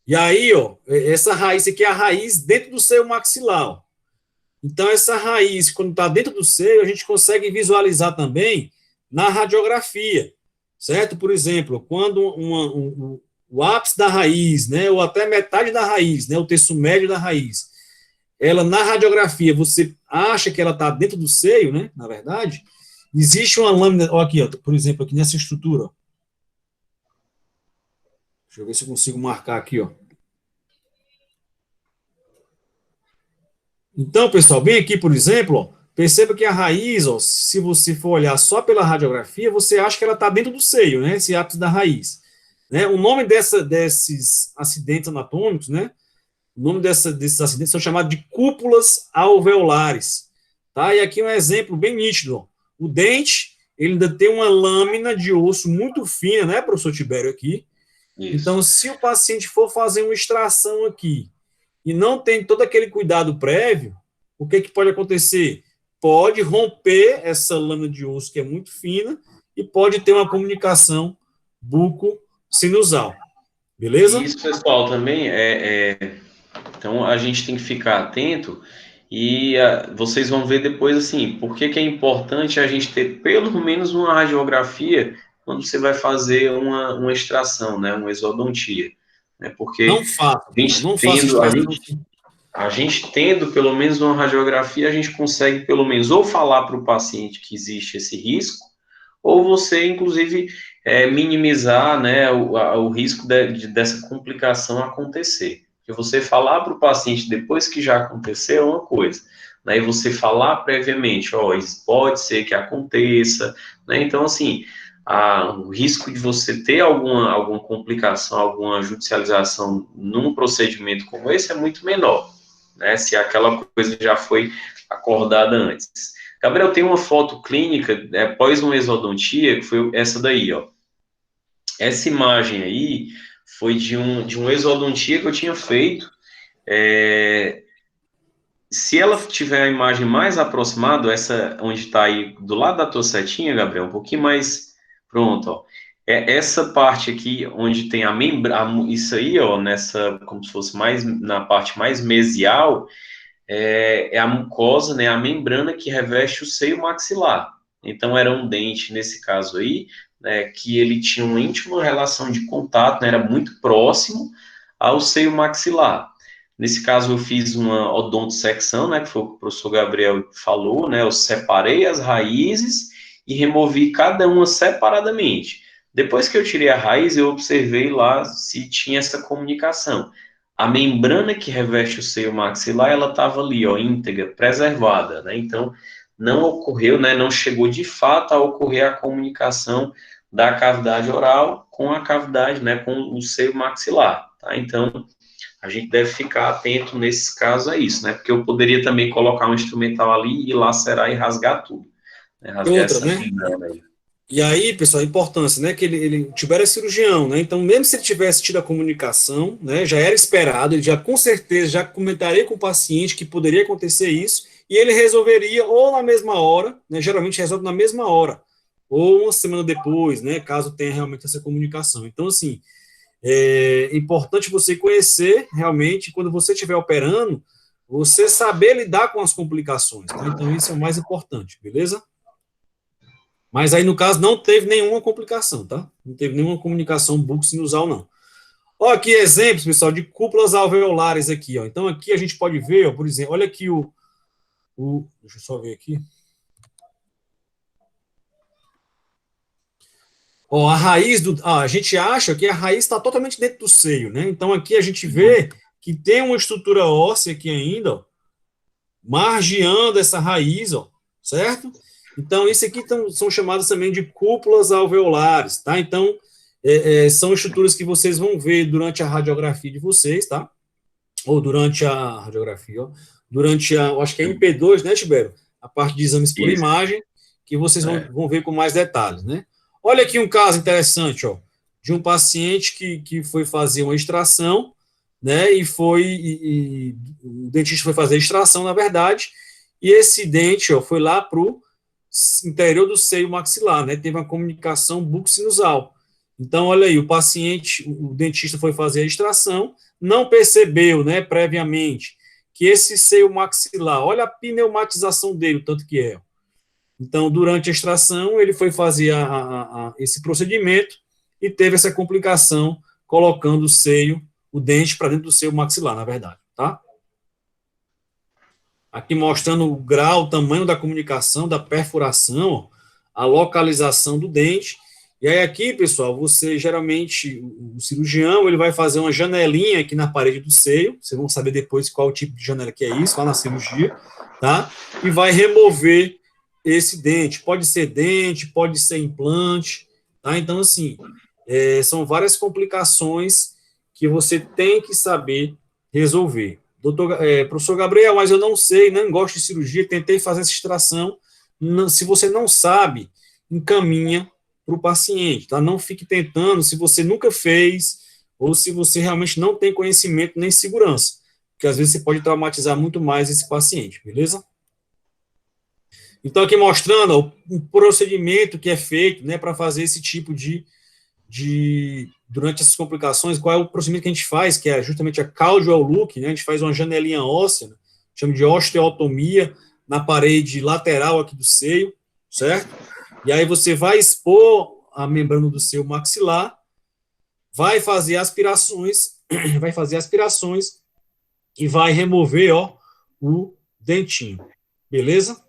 B: E aí, ó, essa raiz aqui é a raiz dentro do seio maxilar. Ó. Então, essa raiz, quando está dentro do seio, a gente consegue visualizar também na radiografia, certo? Por exemplo, quando o ápice da raiz, né, ou até metade da raiz, né, o terço médio da raiz, ela na radiografia, você acha que ela está dentro do seio, né, na verdade, existe uma lâmina, ó, aqui, ó, por exemplo, aqui nessa estrutura, ó. Deixa eu ver se eu consigo marcar aqui, ó. Então, pessoal, bem aqui, por exemplo, ó, perceba que a raiz, ó, se você for olhar só pela radiografia, você acha que ela está dentro do seio, né, esse ápice da raiz. Né? O nome desses acidentes anatômicos, né, o nome desses acidentes são chamados de cúpulas alveolares. Tá? E aqui um exemplo bem nítido. Ó. O dente, ele ainda tem uma lâmina de osso muito fina, né, professor Tibério, aqui. Isso. Então, se o paciente for fazer uma extração aqui e não tem todo aquele cuidado prévio, o que pode acontecer? Pode romper essa lâmina de osso que é muito fina e pode ter uma comunicação buco-sinusal. Beleza?
A: Isso, pessoal, também então a gente tem que ficar atento e vocês vão ver depois, assim, por que é importante a gente ter pelo menos uma radiografia quando você vai fazer uma extração, né, uma exodontia. Né, porque
B: não faço
A: a gente tendo pelo menos uma radiografia, a gente consegue pelo menos ou falar para o paciente que existe esse risco, ou você, inclusive, minimizar, né, o risco dessa complicação acontecer. Porque você falar para o paciente depois que já aconteceu é uma coisa, né, e você falar previamente, ó, isso pode ser que aconteça, né, então, assim, o risco de você ter alguma complicação, alguma judicialização num procedimento como esse é muito menor, né, se aquela coisa já foi acordada antes. Gabriel, tem uma foto clínica após uma exodontia, que foi essa daí, ó. Essa imagem aí foi de uma exodontia que eu tinha feito se ela tiver a imagem mais aproximada, essa onde está aí do lado da tua setinha, Gabriel, um pouquinho mais pronto, ó. É essa parte aqui onde tem a membrana, isso aí, ó, nessa, como se fosse mais na parte mais mesial, é a mucosa, né, a membrana que reveste o seio maxilar. Então, era um dente, nesse caso aí, né, que ele tinha uma íntima relação de contato, né, era muito próximo ao seio maxilar. Nesse caso, eu fiz uma odontosecção, né, que foi o que o professor Gabriel falou, né, eu separei as raízes e removi cada uma separadamente. Depois que eu tirei a raiz, eu observei lá se tinha essa comunicação. A membrana que reveste o seio maxilar, ela estava ali, ó, íntegra, preservada, né? Então, não ocorreu, né, não chegou de fato a ocorrer a comunicação da cavidade oral com a cavidade, né, com o seio maxilar, tá? Então, a gente deve ficar atento nesses casos a isso, né? Porque eu poderia também colocar um instrumental ali e lacerar e rasgar tudo, né?
B: E
A: Rasgar
B: outra,
A: essa
B: né?
A: membrana aí.
B: E aí, pessoal, a importância, né, que o Tibério é cirurgião, né, então mesmo se ele tivesse tido a comunicação, né, já era esperado, ele já com certeza já comentaria com o paciente que poderia acontecer isso, e ele resolveria ou na mesma hora, né, geralmente resolve na mesma hora, ou uma semana depois, né, caso tenha realmente essa comunicação. Então, assim, é importante você conhecer realmente, quando você estiver operando, você saber lidar com as complicações, tá? Então isso é o mais importante, beleza? Mas aí, no caso, não teve nenhuma complicação, tá? Não teve nenhuma comunicação buco-sinusal, não. Ó, aqui exemplos, pessoal, de cúpulas alveolares aqui, ó. Então, aqui a gente pode ver, ó, por exemplo, olha aqui deixa eu só ver aqui. Ó, a raiz a gente acha que a raiz está totalmente dentro do seio, né? Então, aqui a gente vê que tem uma estrutura óssea aqui ainda, ó, margeando essa raiz, ó, certo? Então, isso aqui são chamadas também de cúpulas alveolares, tá? Então, são estruturas que vocês vão ver durante a radiografia de vocês, tá? Ou durante a radiografia, ó, eu acho que é MP2, né, Tibério? A parte de exames por
A: Isso.
B: imagem, que vocês vão ver com mais detalhes, né? Olha aqui um caso interessante, ó, de um paciente que foi fazer uma extração, né, o dentista foi fazer a extração, na verdade, e esse dente, ó, foi lá para o interior do seio maxilar, né, teve uma comunicação buco-sinusal. Então, olha aí, o dentista foi fazer a extração, não percebeu, né, previamente, que esse seio maxilar, olha a pneumatização dele, o tanto que é. Então, durante a extração, ele foi fazer esse procedimento e teve essa complicação, colocando o dente para dentro do seio maxilar, na verdade, tá? Aqui mostrando o grau, o tamanho da comunicação, da perfuração, a localização do dente. E aí aqui, pessoal, você geralmente, o cirurgião, ele vai fazer uma janelinha aqui na parede do seio, vocês vão saber depois qual tipo de janela que é isso, lá na cirurgia, tá? E vai remover esse dente. Pode ser dente, pode ser implante, tá? Então, assim, são várias complicações que você tem que saber resolver. Professor Gabriel, mas eu não sei, não gosto de cirurgia, tentei fazer essa extração. Se você não sabe, encaminha para o paciente, tá? Não fique tentando se você nunca fez ou se você realmente não tem conhecimento nem segurança, porque às vezes você pode traumatizar muito mais esse paciente, beleza? Então, aqui mostrando ó, um procedimento que é feito, né, para fazer esse tipo durante essas complicações, qual é o procedimento que a gente faz, que é justamente a cardio-look, né, a gente faz uma janelinha óssea, né, chama de osteotomia, na parede lateral aqui do seio, certo? E aí você vai expor a membrana do seio maxilar, vai fazer aspirações e vai remover, ó, o dentinho, beleza?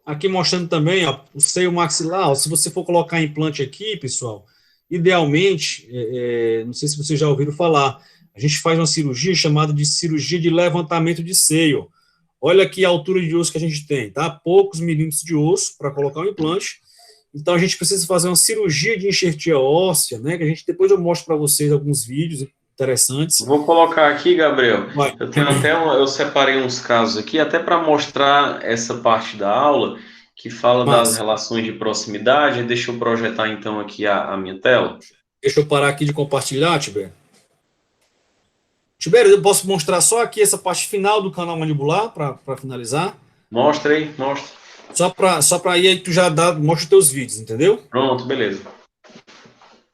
B: Aqui mostrando também, ó, o seio maxilar, ó, se você for colocar implante aqui, pessoal, idealmente, não sei se vocês já ouviram falar, a gente faz uma cirurgia chamada de cirurgia de levantamento de seio. Olha aqui a altura de osso que a gente tem, tá? Poucos milímetros de osso para colocar um implante. Então, a gente precisa fazer uma cirurgia de enxertia óssea, né? Que depois eu mostro para vocês alguns vídeos interessantes.
A: Vou colocar aqui, Gabriel.
B: Vai.
A: Eu tenho eu separei uns casos aqui, até para mostrar essa parte da aula, que fala das relações de proximidade. Deixa eu projetar, então, aqui a minha tela.
B: Deixa eu parar aqui de compartilhar, Tiber. Tibério, eu posso mostrar só aqui essa parte final do canal mandibular para finalizar?
A: Mostra aí, mostra.
B: Só para aí tu já mostra os teus vídeos, entendeu?
A: Pronto, beleza.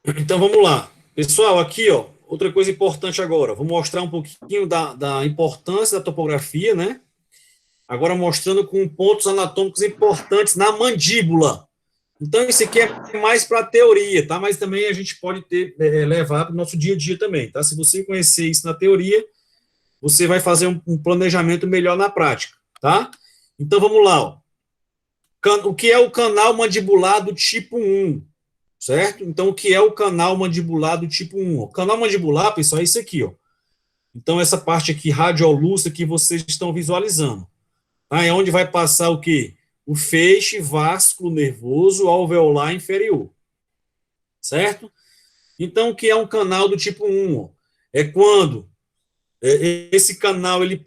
B: Então vamos lá. Pessoal, aqui, ó, outra coisa importante agora. Vou mostrar um pouquinho da importância da topografia, né? Agora mostrando com pontos anatômicos importantes na mandíbula. Então, isso aqui é mais para teoria, tá? Mas também a gente pode levar para o nosso dia a dia também, tá? Se você conhecer isso na teoria, você vai fazer um planejamento melhor na prática, tá? Então, vamos lá, ó. O que é o canal mandibular do tipo 1? Certo? Então, o que é o canal mandibular do tipo 1? O canal mandibular, pessoal, é isso aqui, ó. Então, essa parte aqui, radiolúcida, que vocês estão visualizando. Tá? É onde vai passar o quê? O feixe vasculo nervoso alveolar inferior. Certo? Então, o que é um canal do tipo 1? Ó? É quando esse canal ele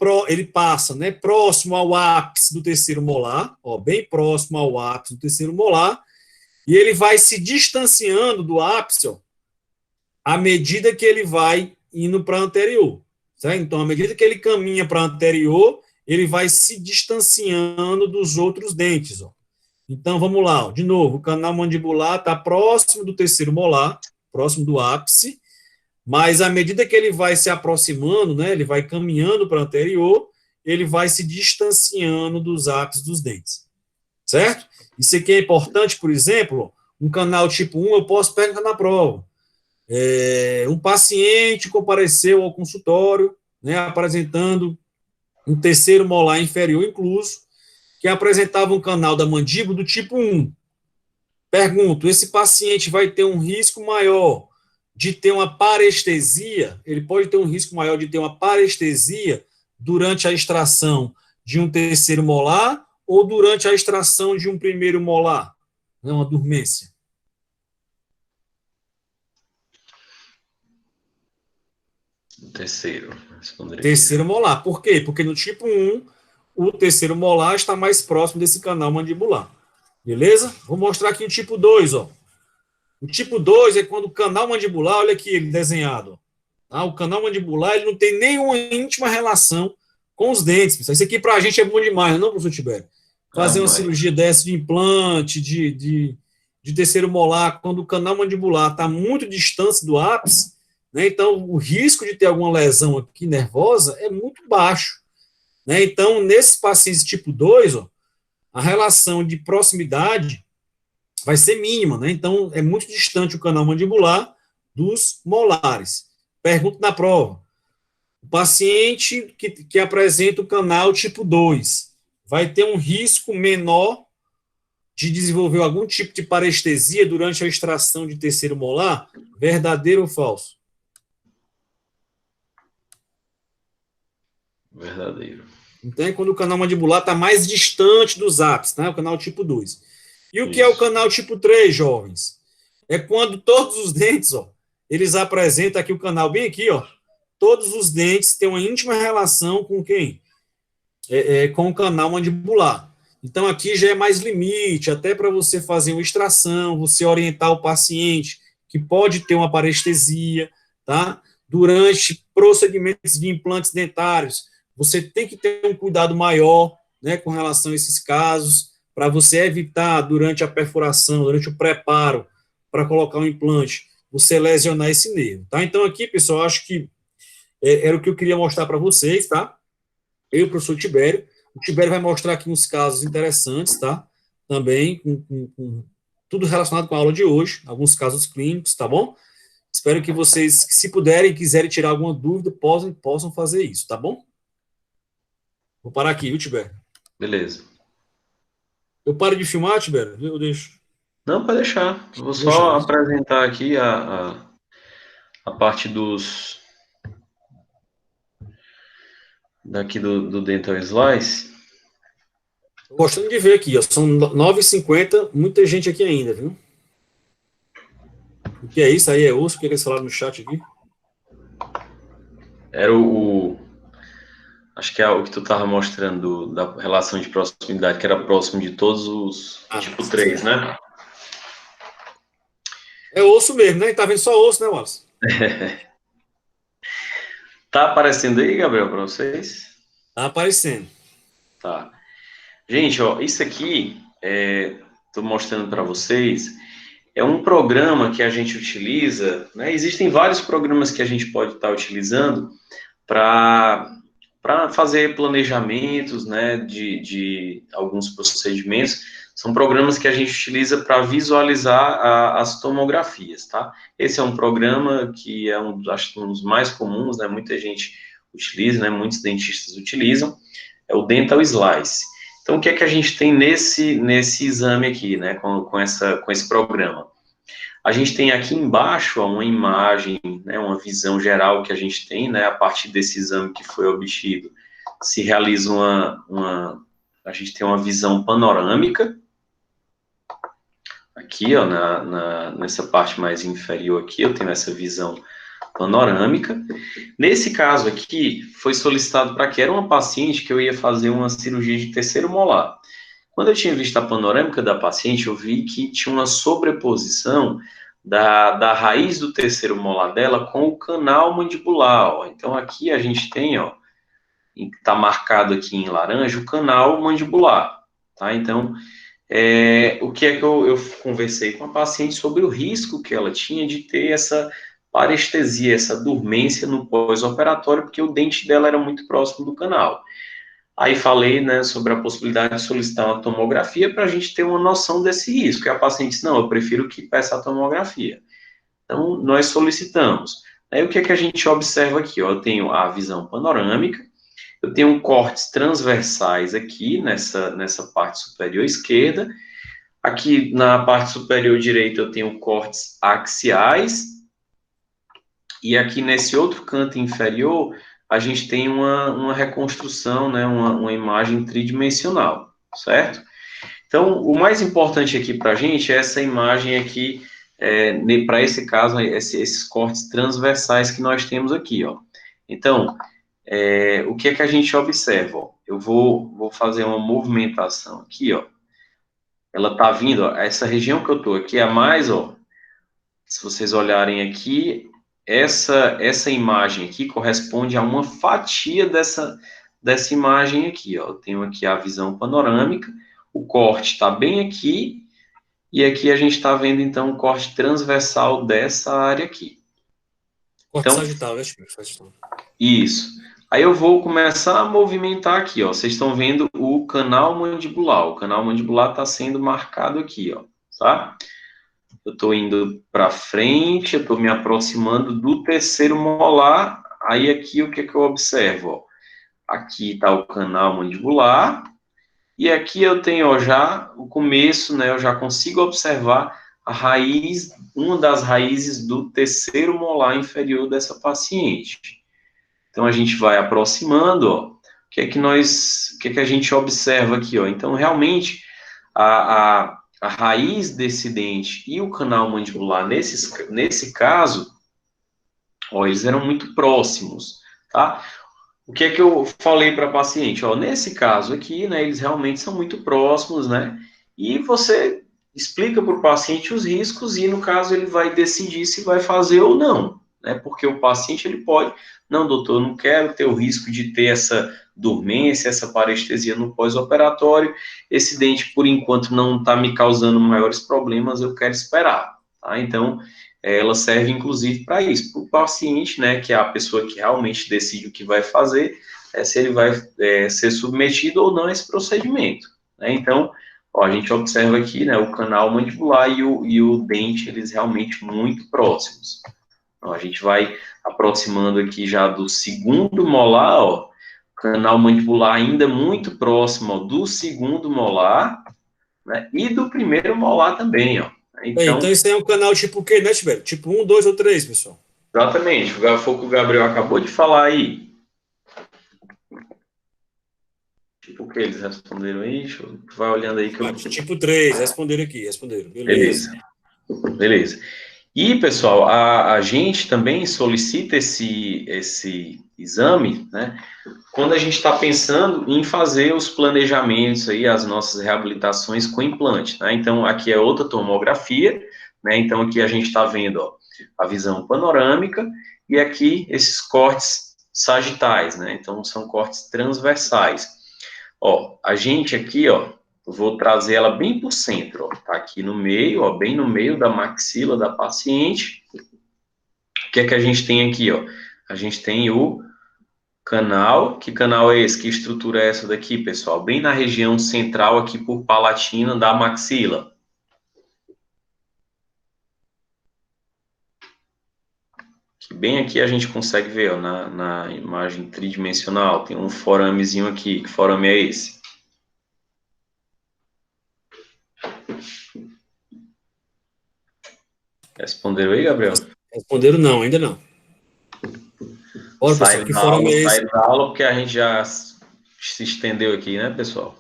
B: passa, né, próximo ao ápice do terceiro molar, ó, bem próximo ao ápice do terceiro molar, e ele vai se distanciando do ápice, ó, à medida que ele vai indo para anterior. Certo? Então, à medida que ele caminha para anterior, ele vai se distanciando dos outros dentes. Ó. Então, vamos lá. Ó. De novo, o canal mandibular está próximo do terceiro molar, próximo do ápice, mas à medida que ele vai se aproximando, né, ele vai caminhando para anterior, ele vai se distanciando dos ápices dos dentes. Certo? Isso aqui é importante, por exemplo, um canal tipo 1, eu posso pegar na prova. Um paciente compareceu ao consultório, né, apresentando um terceiro molar inferior incluso, que apresentava um canal da mandíbula do tipo 1. Pergunto, esse paciente vai ter um risco maior de ter uma parestesia? Ele pode ter um risco maior de ter uma parestesia durante a extração de um terceiro molar ou durante a extração de um primeiro molar? Não, uma dormência.
A: Terceiro.
B: Terceiro molar. Por quê? Porque no tipo 1, o terceiro molar está mais próximo desse canal mandibular. Beleza? Vou mostrar aqui o tipo 2, ó. O tipo 2 é quando o canal mandibular, olha aqui ele desenhado. Tá? O canal mandibular ele não tem nenhuma íntima relação com os dentes. Pessoal. Isso aqui para a gente é bom demais, não, professor Tibério? Fazer uma cirurgia dessa de implante, de terceiro molar, quando o canal mandibular está muito distante do ápice, né? Então o risco de ter alguma lesão aqui nervosa é muito baixo. Né? Então, nesses pacientes tipo 2, ó, a relação de proximidade vai ser mínima, né? Então, é muito distante o canal mandibular dos molares. Pergunta na prova. O paciente que apresenta o canal tipo 2 vai ter um risco menor de desenvolver algum tipo de parestesia durante a extração de terceiro molar? Verdadeiro ou falso?
A: Verdadeiro.
B: Então, é quando o canal mandibular está mais distante dos ápices, tá? O canal tipo 2. E o que é o canal tipo 3, jovens? É quando todos os dentes, ó, eles apresentam aqui o canal bem aqui, ó, todos os dentes têm uma íntima relação com quem? Com o canal mandibular. Então, aqui já é mais limite, até para você fazer uma extração, você orientar o paciente que pode ter uma parestesia, tá? Durante procedimentos de implantes dentários, você tem que ter um cuidado maior, né, com relação a esses casos, para você evitar, durante a perfuração, durante o preparo, para colocar um implante, você lesionar esse nervo, tá? Então, aqui, pessoal, acho que era o que eu queria mostrar para vocês, tá? Eu e o professor Tibério. O Tibério vai mostrar aqui uns casos interessantes, tá? Também, com tudo relacionado com a aula de hoje, alguns casos clínicos, tá bom? Espero que vocês, se puderem e quiserem tirar alguma dúvida, possam fazer isso, tá bom? Vou parar aqui, viu, Tibério?
A: Beleza.
B: Eu paro de filmar, Tibério? Eu deixo.
A: Não, pode deixar. Eu vou só apresentar aqui a parte daqui do Dental Slice.
B: Tô gostando de ver aqui, ó. São 9h50, muita gente aqui ainda, viu? O que é isso aí? É osso? O que eles falaram no chat aqui?
A: Era acho que é o que tu estava mostrando da relação de proximidade, que era próximo de todos os tipo 3, né?
B: É osso mesmo, né? Tá vendo só osso, né, Wallace?
A: Tá aparecendo aí, Gabriel, para vocês?
B: Tá aparecendo.
A: Tá. Gente, ó, isso aqui, estou mostrando para vocês, é um programa que a gente utiliza, né? Existem vários programas que a gente pode estar utilizando para fazer planejamentos, né, de alguns procedimentos. São programas que a gente utiliza para visualizar as tomografias, tá? Esse é um programa que é acho que um dos mais comuns, né? Muita gente utiliza, né? Muitos dentistas utilizam. É o Dental Slice. Então, o que é que a gente tem nesse exame aqui, né? Com esse programa? A gente tem aqui embaixo ó, uma imagem, né, uma visão geral que a gente tem, né, a partir desse exame que foi obtido, se realiza a gente tem uma visão panorâmica, aqui, ó, nessa parte mais inferior aqui, eu tenho essa visão panorâmica. Nesse caso aqui, foi solicitado para que era uma paciente que eu ia fazer uma cirurgia de terceiro molar. Quando eu tinha visto a panorâmica da paciente, eu vi que tinha uma sobreposição da raiz do terceiro molar dela com o canal mandibular. Ó. Então, aqui a gente tem, ó, está marcado aqui em laranja, o canal mandibular. Tá? Então, o que é que eu conversei com a paciente sobre o risco que ela tinha de ter essa parestesia, essa dormência no pós-operatório, porque o dente dela era muito próximo do canal. Aí falei, né, sobre a possibilidade de solicitar uma tomografia para a gente ter uma noção desse risco. E a paciente disse, não, eu prefiro que peça a tomografia. Então, nós solicitamos. Aí, o que é que a gente observa aqui? Ó? Eu tenho a visão panorâmica, eu tenho cortes transversais aqui, nessa parte superior esquerda. Aqui, na parte superior direita, eu tenho cortes axiais. E aqui, nesse outro canto inferior, a gente tem uma reconstrução, né, uma imagem tridimensional, certo? Então, o mais importante aqui para a gente é essa imagem aqui, para esse caso, esses cortes transversais que nós temos aqui, ó. Então, o que é que a gente observa? Ó? Eu vou fazer uma movimentação aqui, ó. Ela está vindo, ó, essa região que eu estou aqui é a mais, ó, se vocês olharem aqui, essa imagem aqui corresponde a uma fatia dessa imagem aqui, ó. Eu tenho aqui a visão panorâmica, o corte está bem aqui, e aqui a gente está vendo, então, o corte transversal dessa área aqui.
B: Corte
A: então,
B: sagital, né?
A: Isso. Aí eu vou começar a movimentar aqui, ó. Vocês estão vendo o canal mandibular. O canal mandibular está sendo marcado aqui, ó, tá? Eu estou indo para frente, eu estou me aproximando do terceiro molar. Aí aqui o que eu observo? Ó? Aqui está o canal mandibular. E aqui eu tenho ó, já o começo, né? Eu já consigo observar a raiz, uma das raízes do terceiro molar inferior dessa paciente. Então a gente vai aproximando, ó. O que é que a gente observa aqui, ó? Então realmente a raiz desse dente e o canal mandibular, nesse caso, ó, eles eram muito próximos, tá? O que é que eu falei para a paciente? Ó, nesse caso aqui, né, eles realmente são muito próximos, né? E você explica para o paciente os riscos e, no caso, ele vai decidir se vai fazer ou não, né? Porque o paciente, ele pode, não, doutor, eu não quero ter o risco de ter essa dormência, essa parestesia no pós-operatório, esse dente, por enquanto, não está me causando maiores problemas, eu quero esperar, tá? Então, ela serve, inclusive, para isso, para o paciente, né, que é a pessoa que realmente decide o que vai fazer, se ele vai ser submetido ou não a esse procedimento, né? Então, ó, a gente observa aqui, né, o canal mandibular e o dente, eles realmente muito próximos. Então, a gente vai aproximando aqui já do segundo molar, ó, canal mandibular ainda muito próximo ó, do segundo molar, né, e do primeiro molar também, ó.
B: Então esse aí é um canal tipo o quê, né, Tibério? Tipo 1, 2 ou 3, pessoal?
A: Exatamente, foi o que o Gabriel acabou de falar aí. Tipo o que eles responderam aí? Vai olhando aí que eu...
B: Tipo 3, responderam aqui, responderam.
A: Beleza. E, pessoal, a gente também solicita esse exame, né, quando a gente está pensando em fazer os planejamentos aí, as nossas reabilitações com implante, né? Então, aqui é outra tomografia, né? Então, aqui a gente está vendo, ó, a visão panorâmica e aqui esses cortes sagitais, né? Então, são cortes transversais. Ó, a gente aqui, ó, vou trazer ela bem por centro, ó, tá aqui no meio, ó, bem no meio da maxila da paciente. O que é que a gente tem aqui, ó? A gente tem o canal. Que canal é esse? Que estrutura é essa daqui, pessoal? Bem na região central aqui por palatina da maxila. Bem aqui a gente consegue ver, ó, na imagem tridimensional, tem um foramezinho aqui. Que forame é esse? Responderam aí, Gabriel?
B: Responderam não, ainda não. Bora, pessoal, que forame é esse?
A: Saiu da aula porque a gente já se estendeu aqui, né, pessoal?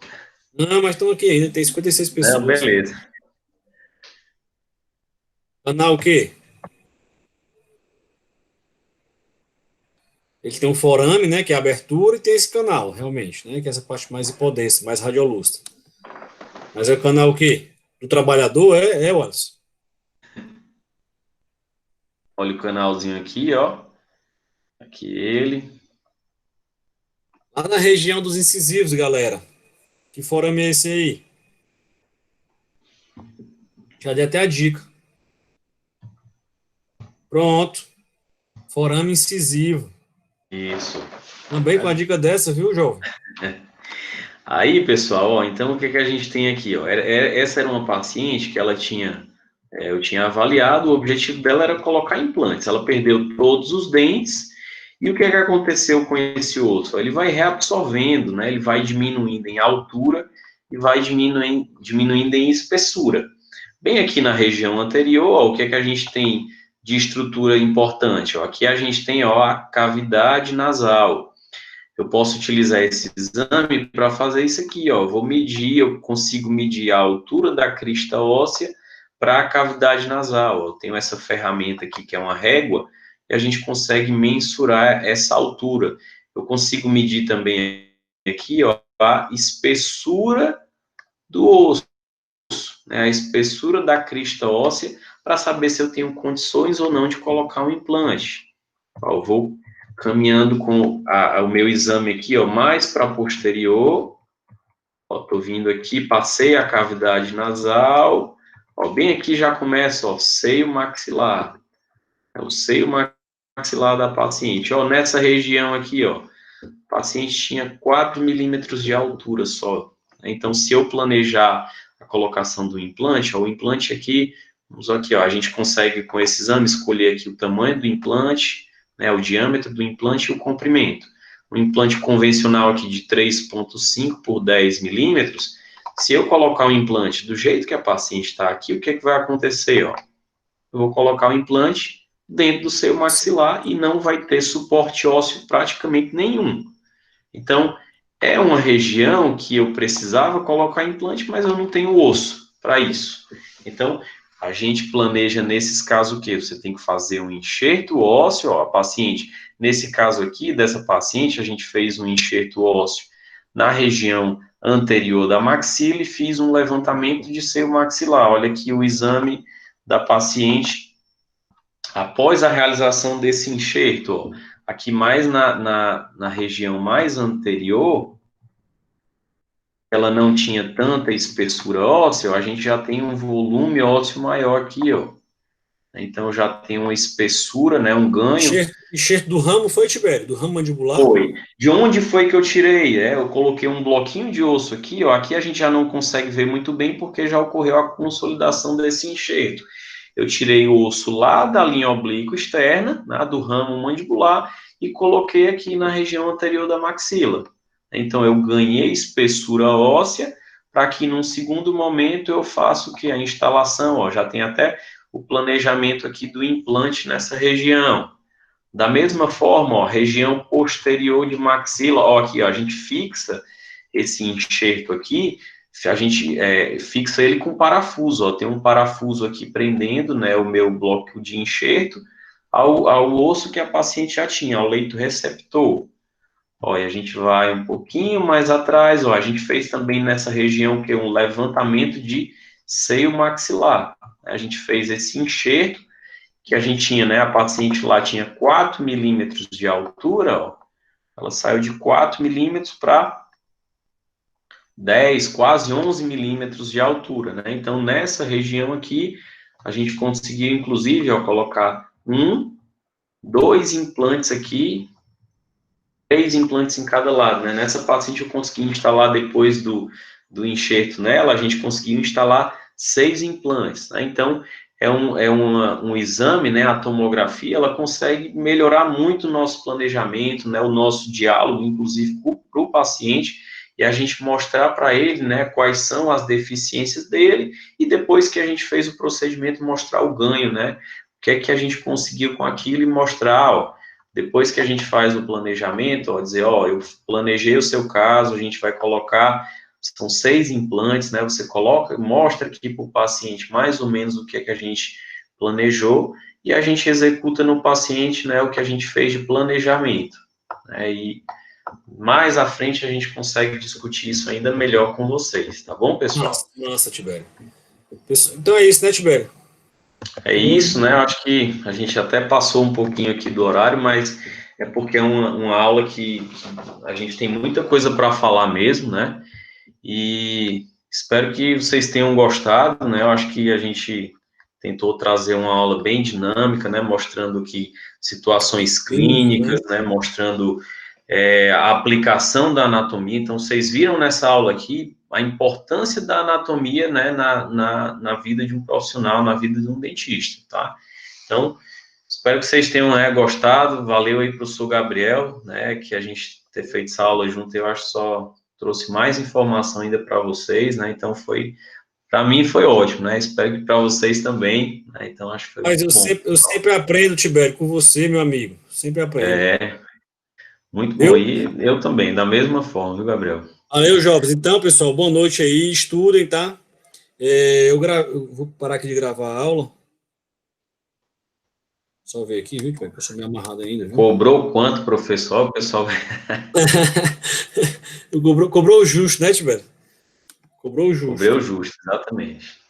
B: Não, mas estão aqui ainda, tem 56 pessoas.
A: Não, beleza.
B: Canal o quê? Ele tem um forame, né, que é a abertura, e tem esse canal, realmente, né, que é essa parte mais hipodensa, mais radiolusta. Mas é o canal o quê? Do trabalhador, Wallace?
A: Olha o canalzinho aqui, ó. Aqui ele.
B: Lá na região dos incisivos, galera. Que forame é esse aí? Já dei até a dica. Pronto. Forame incisivo.
A: Isso.
B: Também com a dica dessa, viu, jovem?
A: Aí, pessoal, ó, então o que que a gente tem aqui, ó? Essa era uma paciente que ela tinha, eu tinha avaliado, o objetivo dela era colocar implantes. Ela perdeu todos os dentes, e o que que aconteceu com esse osso? Ele vai reabsorvendo, né? Ele vai diminuindo em altura e vai diminuindo em espessura. Bem aqui na região anterior, ó, o que que a gente tem de estrutura importante? Ó? Aqui a gente tem, ó, a cavidade nasal. Eu posso utilizar esse exame para fazer isso aqui, ó. Vou medir, eu consigo medir a altura da crista óssea para a cavidade nasal. Eu tenho essa ferramenta aqui que é uma régua e a gente consegue mensurar essa altura. Eu consigo medir também aqui, ó, a espessura do osso, né, a espessura da crista óssea para saber se eu tenho condições ou não de colocar um implante. Ó, eu vou caminhando com o meu exame aqui, ó, mais para posterior. Ó, tô vindo aqui, passei a cavidade nasal. Ó, bem aqui já começa, ó, seio maxilar. É o seio maxilar da paciente. Ó, nessa região aqui, ó, o paciente tinha 4 milímetros de altura só. Então, se eu planejar a colocação do implante, ó, o implante aqui, vamos aqui, ó, a gente consegue com esse exame escolher aqui o tamanho do implante, né, o diâmetro do implante e o comprimento. Um implante convencional aqui de 3,5 por 10 milímetros, se eu colocar o implante do jeito que a paciente está aqui, o que é que vai acontecer? Ó? Eu vou colocar o implante dentro do seio maxilar e não vai ter suporte ósseo praticamente nenhum. Então, é uma região que eu precisava colocar implante, mas eu não tenho osso para isso. Então, a gente planeja nesses casos o quê? Você tem que fazer um enxerto ósseo, ó, a paciente, nesse caso aqui, dessa paciente, a gente fez um enxerto ósseo na região anterior da maxila e fiz um levantamento de seio maxilar. Olha aqui o exame da paciente após a realização desse enxerto, ó, aqui mais na região mais anterior, ela não tinha tanta espessura óssea, a gente já tem um volume ósseo maior aqui, ó. Então já tem uma espessura, né, um ganho.
B: Enxerto do ramo foi, Tibério? Do ramo mandibular?
A: Foi. De onde foi que eu tirei? Eu coloquei um bloquinho de osso aqui, ó. Aqui a gente já não consegue ver muito bem porque já ocorreu a consolidação desse enxerto. Eu tirei o osso lá da linha oblíqua externa, né, do ramo mandibular, e coloquei aqui na região anterior da maxila. Então, eu ganhei espessura óssea para que, num segundo momento, eu faça o que? A instalação. Ó, já tem até o planejamento aqui do implante nessa região. Da mesma forma, ó, região posterior de maxila, ó, aqui, ó, a gente fixa esse enxerto aqui, a gente fixa ele com parafuso, ó, tem um parafuso aqui prendendo, né, o meu bloco de enxerto ao osso que a paciente já tinha, ao leito receptor. Ó, e a gente vai um pouquinho mais atrás, ó, a gente fez também nessa região que é um levantamento de seio maxilar. A gente fez esse enxerto que a gente tinha, né, a paciente lá tinha 4 milímetros de altura, ó, Ela saiu de 4 milímetros para 10, quase 11 milímetros de altura, né? Então, nessa região aqui, a gente conseguiu, inclusive, ó, colocar 1, 2 implantes aqui, 3 implantes em cada lado, né? Nessa paciente eu consegui instalar, depois do enxerto nela, a gente conseguiu instalar 6 implantes, né? Então, um exame, né? A tomografia, ela consegue melhorar muito o nosso planejamento, né? O nosso diálogo, inclusive, para o paciente, e a gente mostrar para ele, né? Quais são as deficiências dele, e depois que a gente fez o procedimento, mostrar o ganho, né? O que é que a gente conseguiu com aquilo, e mostrar, ó, depois que a gente faz o planejamento, ó, dizer, ó, eu planejei o seu caso, a gente vai colocar, são 6 implantes, né, você coloca, mostra aqui para o paciente mais ou menos o que é que a gente planejou, e a gente executa no paciente, né, o que a gente fez de planejamento, né, e mais à frente a gente consegue discutir isso ainda melhor com vocês, tá bom, pessoal?
B: Nossa, Tibério. Então é isso, né, Tibério?
A: É isso, né? Eu acho que a gente até passou um pouquinho aqui do horário, mas é porque é uma aula que a gente tem muita coisa para falar mesmo, né? E espero que vocês tenham gostado, né? Eu acho que a gente tentou trazer uma aula bem dinâmica, né? Mostrando que situações clínicas, né? Mostrando a aplicação da anatomia. Então, vocês viram nessa aula aqui a importância da anatomia, né, na vida de um profissional, na vida de um dentista, tá? Então, espero que vocês tenham gostado. Valeu aí, professor Gabriel, né, que a gente ter feito essa aula junto, eu acho que só trouxe mais informação ainda para vocês, né? Então, para mim foi ótimo, né? Espero que para vocês também, né? Então, acho que foi
B: Mas
A: muito bom.
B: Eu sempre aprendo, Tibério, com você, meu amigo. Sempre aprendo.
A: Muito bom. E eu também, da mesma forma, viu, Gabriel?
B: Valeu, jovens. Então, pessoal, boa noite aí. Estudem, tá? Eu vou parar aqui de gravar a aula. Só ver aqui, viu, Tibério? Eu sou meio amarrado ainda, viu?
A: Cobrou quanto, professor? O pessoal...
B: cobrou o justo, né, Tibério? Cobrou o justo.
A: Cobrou o justo, exatamente.